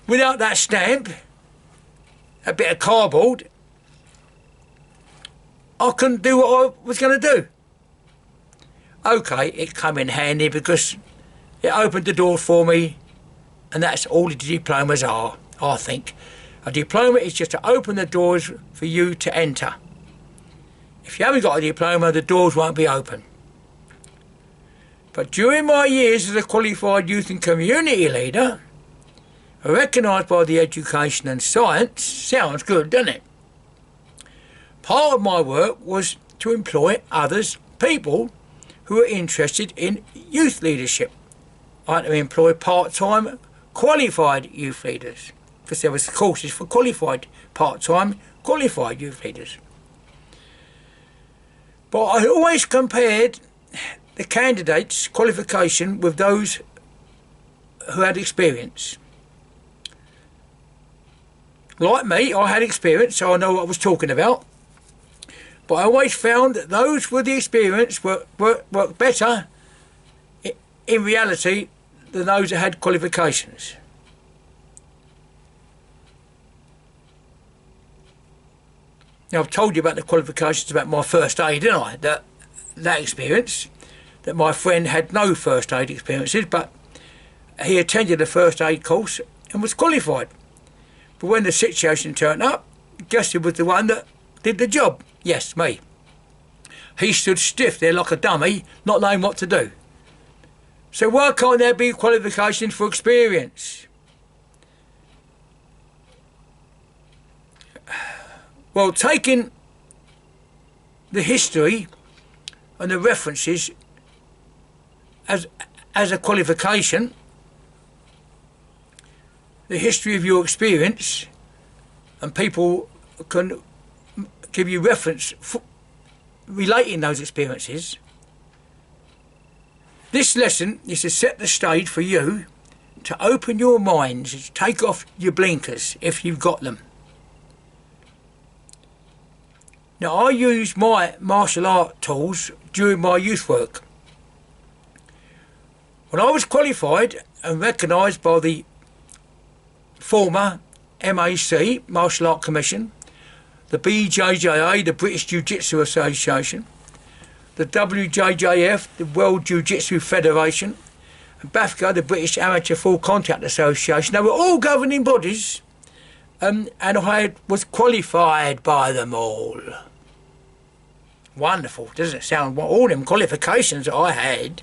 Without that stamp, a bit of cardboard, I couldn't do what I was going to do. OK, it come in handy because it opened the door for me, and that's all the diplomas are, I think. A diploma is just to open the doors for you to enter. If you haven't got a diploma, the doors won't be open. But during my years as a qualified youth and community leader, recognised by the education and science, sounds good, doesn't it? Part of my work was to employ people who are interested in youth leadership. I had to employ part-time qualified youth leaders, because there was courses for qualified, part-time qualified youth leaders. But I always compared the candidates' qualification with those who had experience. Like me, I had experience, so I know what I was talking about. But I always found that those with the experience worked better in reality than those that had qualifications. Now, I've told you about the qualifications about my first aid, didn't I? That experience, that my friend had no first aid experiences, but he attended a first aid course and was qualified. But when the situation turned up, guess who was the one that did the job? Yes, me. He stood stiff there like a dummy, not knowing what to do. So why can't there be qualifications for experience? Well, taking the history and the references as a qualification, the history of your experience, and people can give you reference relating those experiences. This lesson is to set the stage for you to open your minds, to take off your blinkers if you've got them. Now, I used my martial art tools during my youth work. When I was qualified and recognised by the former MAC, Martial Art Commission, the BJJA, the British Jiu-Jitsu Association, the WJJF, the World Jiu-Jitsu Federation, and BAFCA, the British Amateur Full Contact Association, they were all governing bodies, and I was qualified by them all. Wonderful, doesn't it sound? All them qualifications that I had,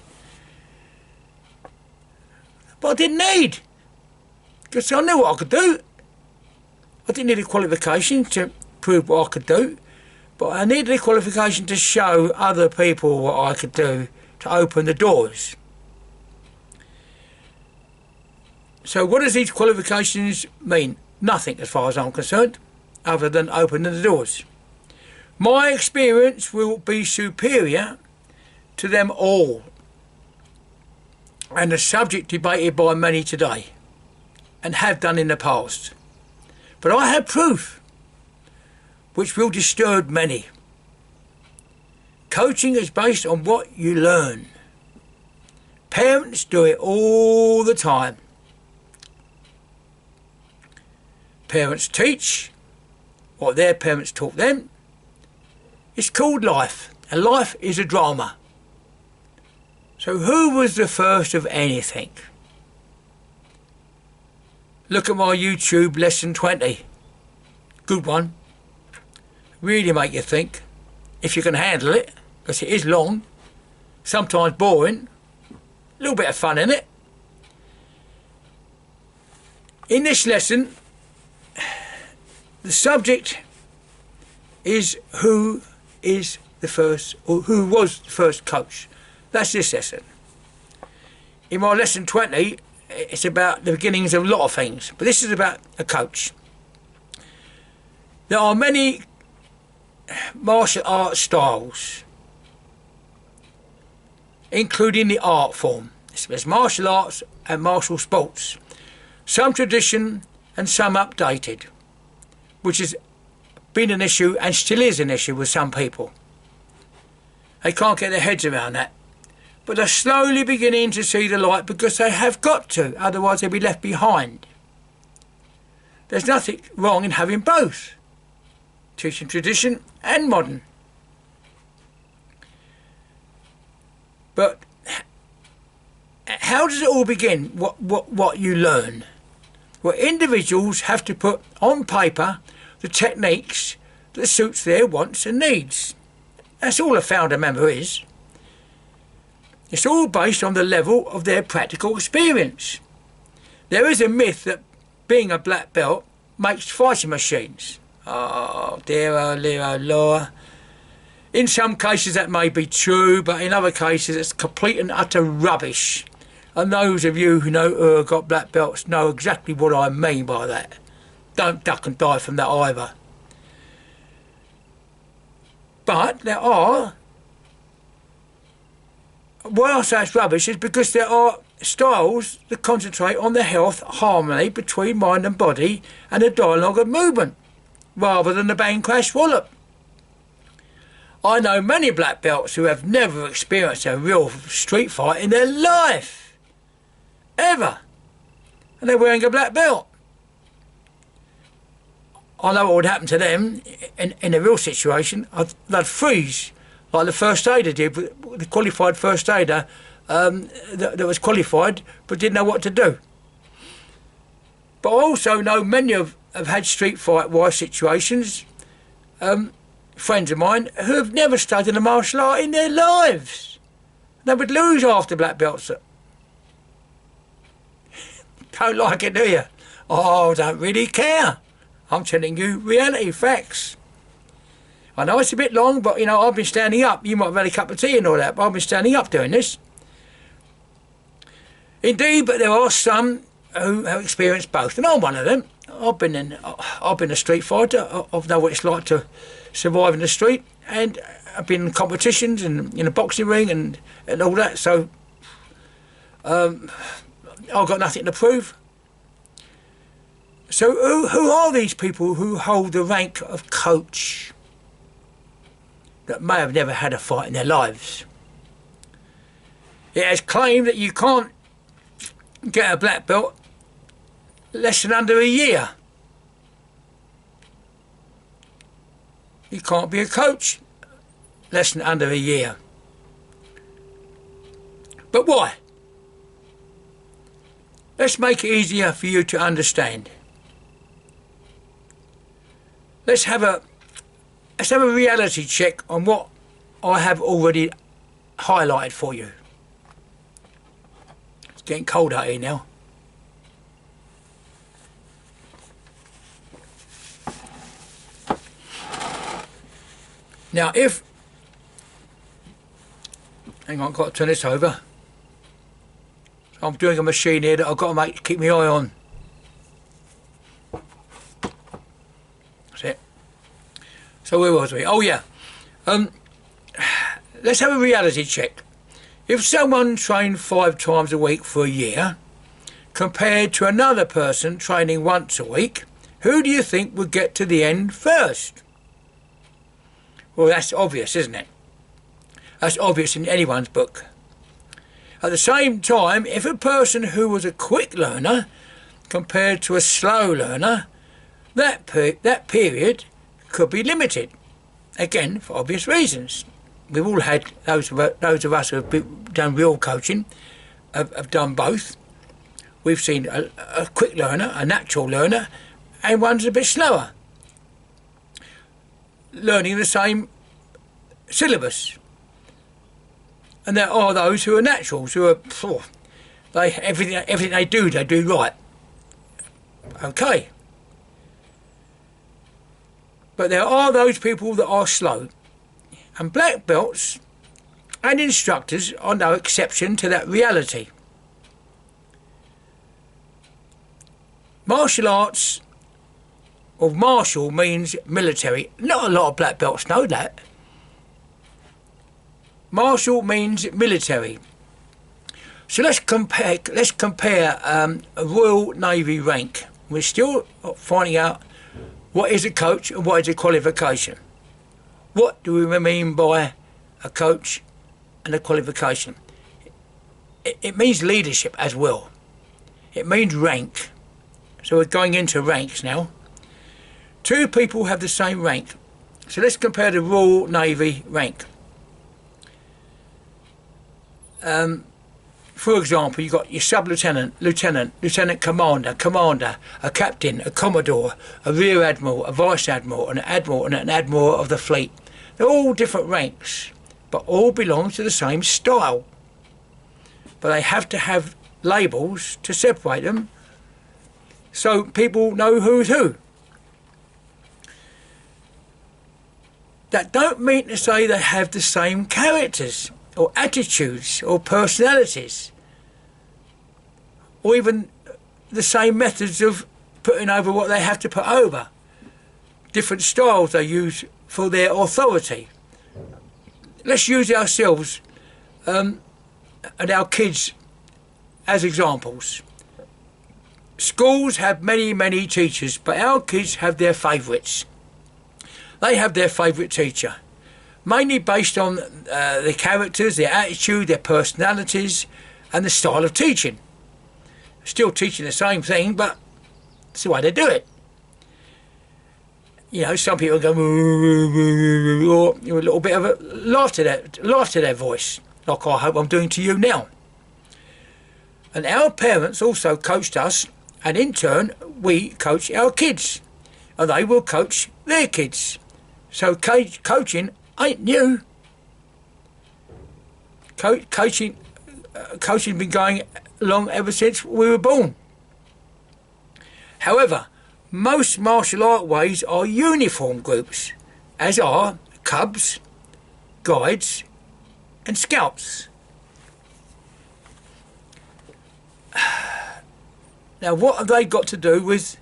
but I didn't need, because I knew what I could do. I didn't need a qualification to prove what I could do, but I needed a qualification to show other people what I could do to open the doors. So what does these qualifications mean? Nothing as far as I'm concerned, other than opening the doors. My experience will be superior to them all, and the subject debated by many today, and have done in the past. But I have proof which will disturb many. Coaching is based on what you learn. Parents do it all the time. Parents teach what their parents taught them. It's called life, and life is a drama. So who was the first of anything? Look at my YouTube lesson 20. Good one. Really make you think, if you can handle it, because it is long, sometimes boring, a little bit of fun in it. In this lesson, the subject is who is the first, or who was the first coach. That's this lesson. In my lesson 20, it's about the beginnings of a lot of things, but this is about a coach. There are many martial art styles, including the art form. There's martial arts and martial sports, some tradition and some updated, which has been an issue and still is an issue with some people. They can't get their heads around that, but they're slowly beginning to see the light, because they have got to, otherwise they'll be left behind. There's nothing wrong in having both, teaching tradition and modern. But how does it all begin? What you learn? Well, individuals have to put on paper the techniques that suits their wants and needs. That's all a founder member is. It's all based on the level of their practical experience. There is a myth that being a black belt makes fighting machines. Oh dear, oh dear, oh Lord. In some cases that may be true, but in other cases it's complete and utter rubbish. And those of you who know who have got black belts know exactly what I mean by that. Don't duck and dive from that either. But there are, why I say it's rubbish is because there are styles that concentrate on the health, harmony between mind and body, and the dialogue of movement, rather than the bang crash wallop. I know many black belts who have never experienced a real street fight in their life, ever, and they're wearing a black belt. I know what would happen to them in a real situation. They'd freeze, like the first aider did, the qualified first aider that was qualified but didn't know what to do. But I also know many have had street fight-wise situations, friends of mine, who have never studied a martial art in their lives. They would lose after black belts Don't like it, do you? Oh, I don't really care. I'm telling you reality, facts. I know it's a bit long, but, you know, I've been standing up. You might have had a cup of tea and all that, but I've been standing up doing this. Indeed, but there are some who have experienced both, and I'm one of them. I've been a street fighter. I know what it's like to survive in the street, and I've been in competitions and in a boxing ring and all that. So I've got nothing to prove. So who are these people who hold the rank of coach that may have never had a fight in their lives? It has claimed that you can't get a black belt less than under a year. You can't be a coach less than under a year. But why? Let's make it easier for you to understand. Let's have a reality check on what I have already highlighted for you. It's getting cold out here now. Now hang on, I've got to turn this over. I'm doing a machine here that I've got to keep my eye on. That's it. So where was we? Oh yeah. Let's have a reality check. If someone trained 5 times a week for a year, compared to another person training once a week, who do you think would get to the end first? Well, that's obvious, isn't it? That's obvious in anyone's book. At the same time, if a person who was a quick learner compared to a slow learner, that period could be limited. Again, for obvious reasons. We've all had, those of us who have done real coaching, have done both. We've seen a quick learner, a natural learner, and one's a bit slower, learning the same syllabus. And there are those who are naturals, who are, everything they do right. Okay. But there are those people that are slow. And black belts and instructors are no exception to that reality. Martial arts, or martial, means military. Not a lot of black belts know that. Martial means military. So let's compare a Royal Navy rank. We're still finding out what is a coach and what is a qualification. What do we mean by a coach and a qualification? It means leadership as well. It means rank. So we're going into ranks now. 2 people have the same rank. So let's compare the Royal Navy rank. For example, you've got your sub-lieutenant, lieutenant commander, a captain, a commodore, a rear admiral, a vice admiral, an admiral, and an admiral of the fleet. They're all different ranks, but all belong to the same style. But they have to have labels to separate them, so people know who's who. That don't mean to say they have the same characters, or attitudes, or personalities, or even the same methods of putting over what they have to put over. Different styles they use for their authority. Let's use ourselves and our kids as examples. Schools have many teachers, but our kids have their favourites. They have their favourite teacher, mainly based on their characters, their attitude, their personalities, and the style of teaching. Still teaching the same thing, but it's the way they do it. You know, some people go, or a little bit of a laugh to their voice, like I hope I'm doing to you now. And our parents also coached us, and in turn, we coach our kids, and they will coach their kids. So coaching ain't new. Coaching been going along ever since we were born. However, most martial art ways are uniform groups, as are cubs, guides and scouts. Now, what have they got to do with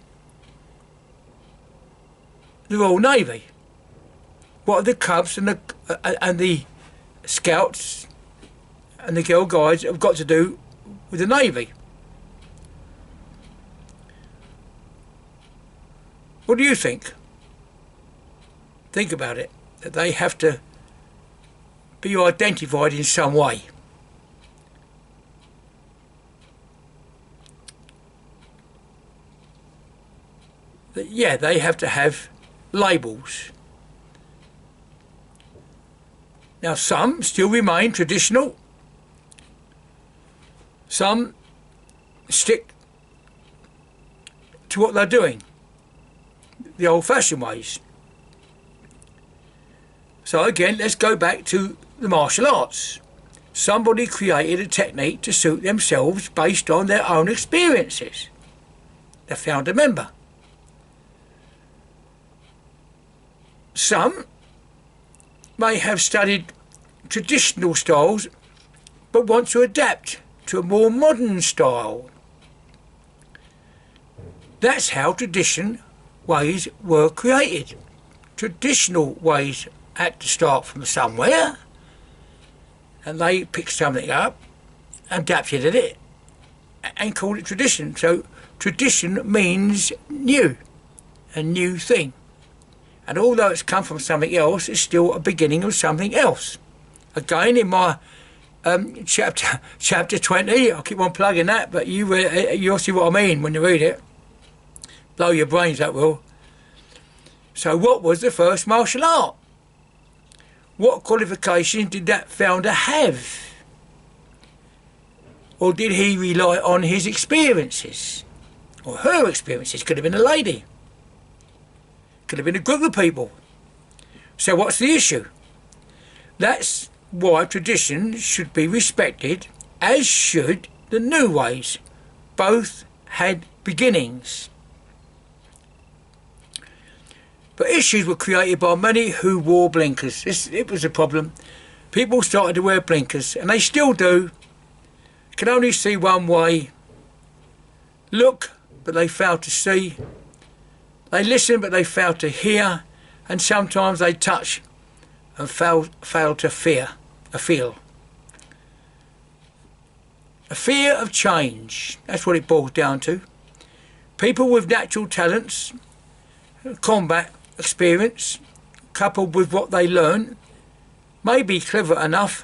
the Royal Navy? What have the cubs and the scouts and the girl guides have got to do with the Navy? What do you think? Think about it. That they have to be identified in some way. That, yeah, they have to have labels. Now, some still remain traditional. Some stick to what they're doing, the old-fashioned ways. So again, let's go back to the martial arts. Somebody created a technique to suit themselves based on their own experiences. They found a member. Some may have studied traditional styles but want to adapt to a more modern style. That's how tradition ways were created. Traditional ways had to start from somewhere, and they picked something up, adapted it, and called it tradition. So tradition means new, a new thing. And although it's come from something else, it's still a beginning of something else. Again, in my chapter 20, I keep on plugging that, but you'll see what I mean when you read it. Blow your brains, that will. So what was the first martial art? What qualifications did that founder have? Or did he rely on his experiences? Or her experiences? Could have been a lady. Could have been a group of people. So what's the issue? That's why tradition should be respected, as should the new ways. Both had beginnings. But issues were created by many who wore blinkers. It was a problem. People started to wear blinkers, and they still do. Can only see one way. Look, but they fail to see. They listen, but they fail to hear. And sometimes they touch and fail to feel. A fear of change. That's what it boils down to. People with natural talents, combat experience, coupled with what they learn, may be clever enough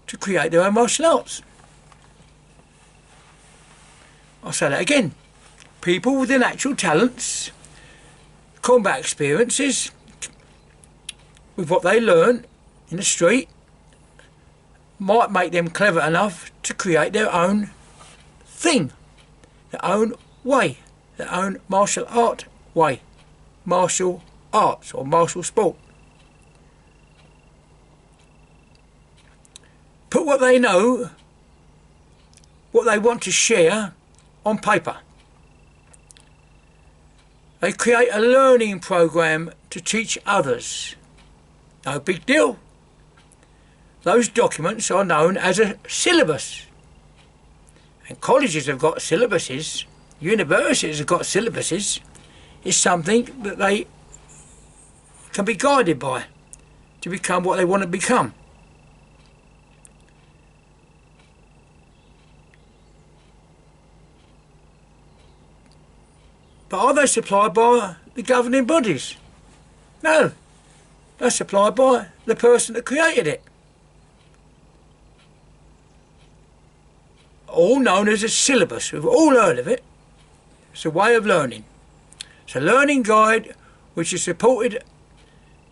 to create their own martial arts. I'll say that again. People with their natural talents, combat experiences, with what they learn in the street, might make them clever enough to create their own thing, their own way, their own martial art way, martial arts or martial sport. Put what they know, what they want to share, on paper. They create a learning program to teach others. No big deal. Those documents are known as a syllabus. And colleges have got syllabuses, universities have got syllabuses. It's something that they can be guided by to become what they want to become. But are they supplied by the governing bodies? No. They're supplied by the person that created it. All known as a syllabus. We've all heard of it. It's a way of learning. It's a learning guide which is supported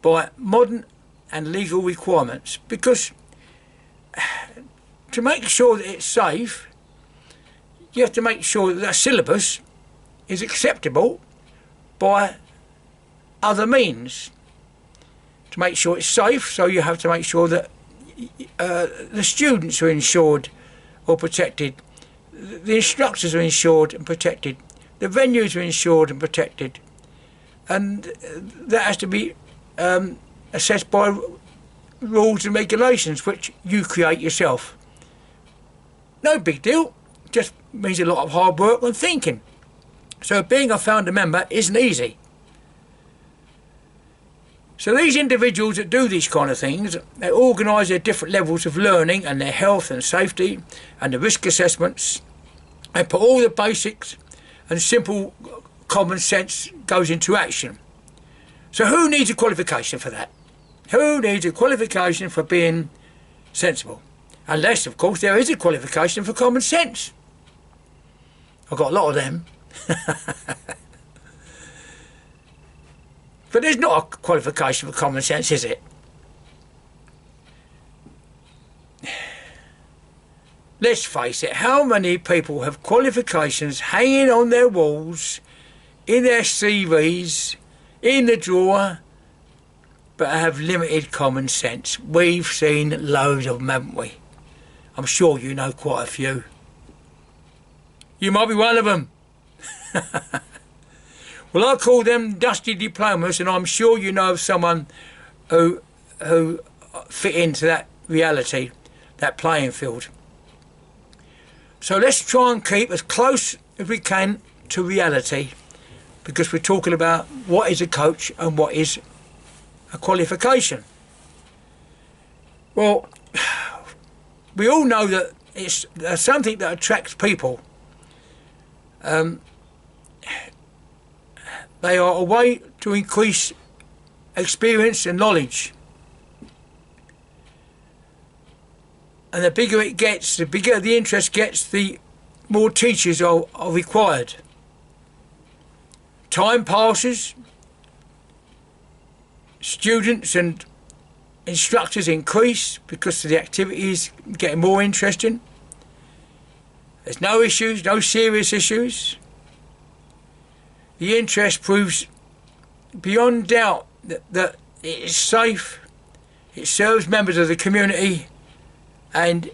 by modern and legal requirements, because to make sure that it's safe, you have to make sure that that syllabus is acceptable by other means. To make sure it's safe, so you have to make sure that the students are insured or protected, the instructors are insured and protected the venues are insured and protected, and that has to be assessed by rules and regulations which you create yourself. No big deal, just means a lot of hard work and thinking. So being a founder member isn't easy. So these individuals that do these kind of things, they organise their different levels of learning and their health and safety and the risk assessments. They put all the basics and simple common sense goes into action. So who needs a qualification for that? Who needs a qualification for being sensible? Unless, of course, there is a qualification for common sense. I've got a lot of them. But there's not a qualification for common sense, is it? Let's face it, how many people have qualifications hanging on their walls, in their CVs, in the drawer, but have limited common sense? We've seen loads of them, haven't we? I'm sure you know quite a few. You might be one of them. Well, I call them dusty diplomas, and I'm sure you know of someone who fit into that reality, that playing field. So let's try and keep as close as we can to reality, because we're talking about what is a coach and what is a qualification. Well, we all know that it's something that attracts people. They are a way to increase experience and knowledge. And the bigger it gets, the bigger the interest gets, the more teachers are required. Time passes, students and instructors increase because the activity is getting more interesting. There's no issues, no serious issues. The interest proves beyond doubt that it is safe, it serves members of the community, and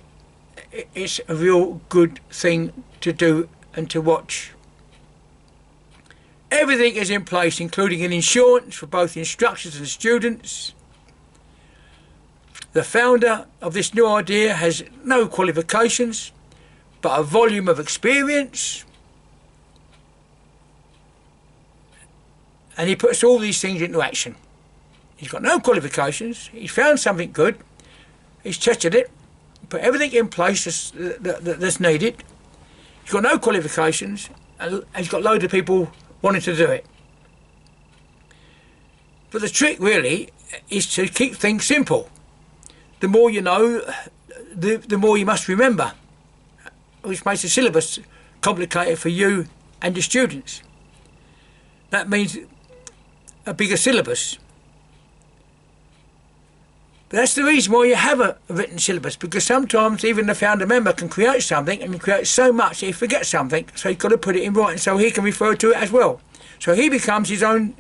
it's a real good thing to do and to watch. Everything is in place, including an insurance for both instructors and students. The founder of this new idea has no qualifications, but a volume of experience. And he puts all these things into action. He's got no qualifications, he's found something good, he's tested it, put everything in place that's needed. He's got no qualifications, and he's got loads of people wanting to do it. But the trick really is to keep things simple. The more you know, the more you must remember, which makes the syllabus complicated for you and your students. That means a bigger syllabus. But that's the reason why you have a written syllabus, because sometimes even the founder member can create something and create so much that he forgets something, so he's got to put it in writing so he can refer to it as well. So he becomes his own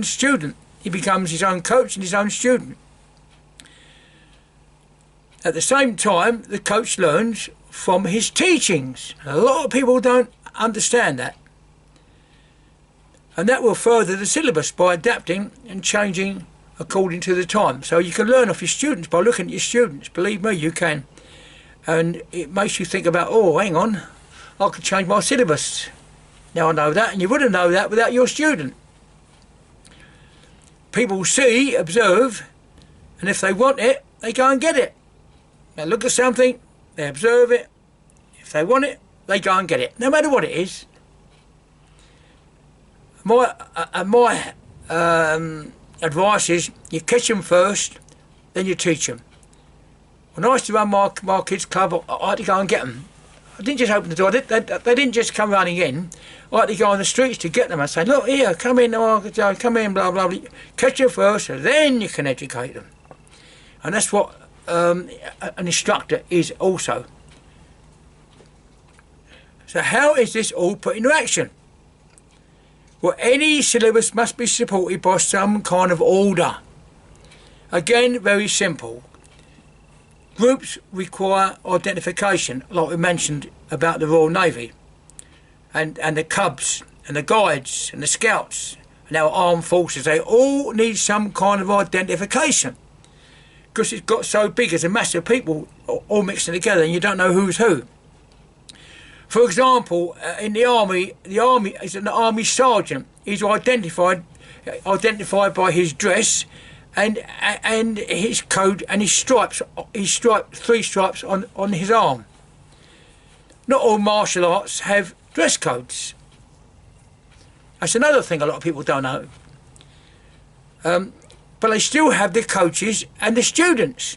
student. He becomes his own coach and his own student. At the same time, the coach learns from his teachings. A lot of people don't understand that. And that will further the syllabus by adapting and changing according to the time. So you can learn off your students by looking at your students. Believe me, you can. And it makes you think about, oh, hang on, I could change my syllabus. Now I know that, and you wouldn't know that without your student. People see, observe, and if they want it, they go and get it. They look at something, they observe it. If they want it, they go and get it, no matter what it is. My advice is you catch them first, then you teach them. When I used to run my kids' club, I had to go and get them. I didn't just open the door. They didn't just come running in. I had to go on the streets to get them and say, look here, come in, come in, blah, blah, blah. Catch them first, and then you can educate them. And that's what an instructor is also. So how is this all put into action? Well, any syllabus must be supported by some kind of order. Again, very simple. Groups require identification, like we mentioned about the Royal Navy. and the Cubs and the Guides and the Scouts and our armed forces, they all need some kind of identification, because it's got so big as a mass of people all mixing together and you don't know who's who. For example, in the army is an army sergeant. He's identified by his dress and his coat and his stripes. Three stripes on his arm. Not all martial arts have dress codes. That's another thing a lot of people don't know. But they still have the coaches and the students.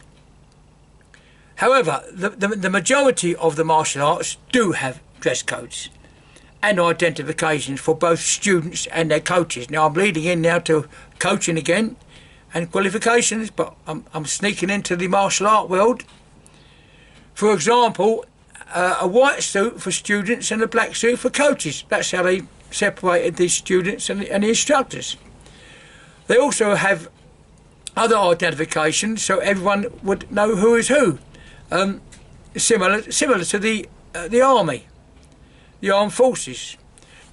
However, the majority of the martial arts do have dress codes and identifications for both students and their coaches. Now I'm leading in now to coaching again and qualifications, but I'm sneaking into the martial art world. For example, a white suit for students and a black suit for coaches. That's how they separated the students and the instructors. They also have other identifications so everyone would know who is who. Similar to the army, the armed forces.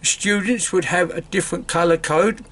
Students would have a different colour code.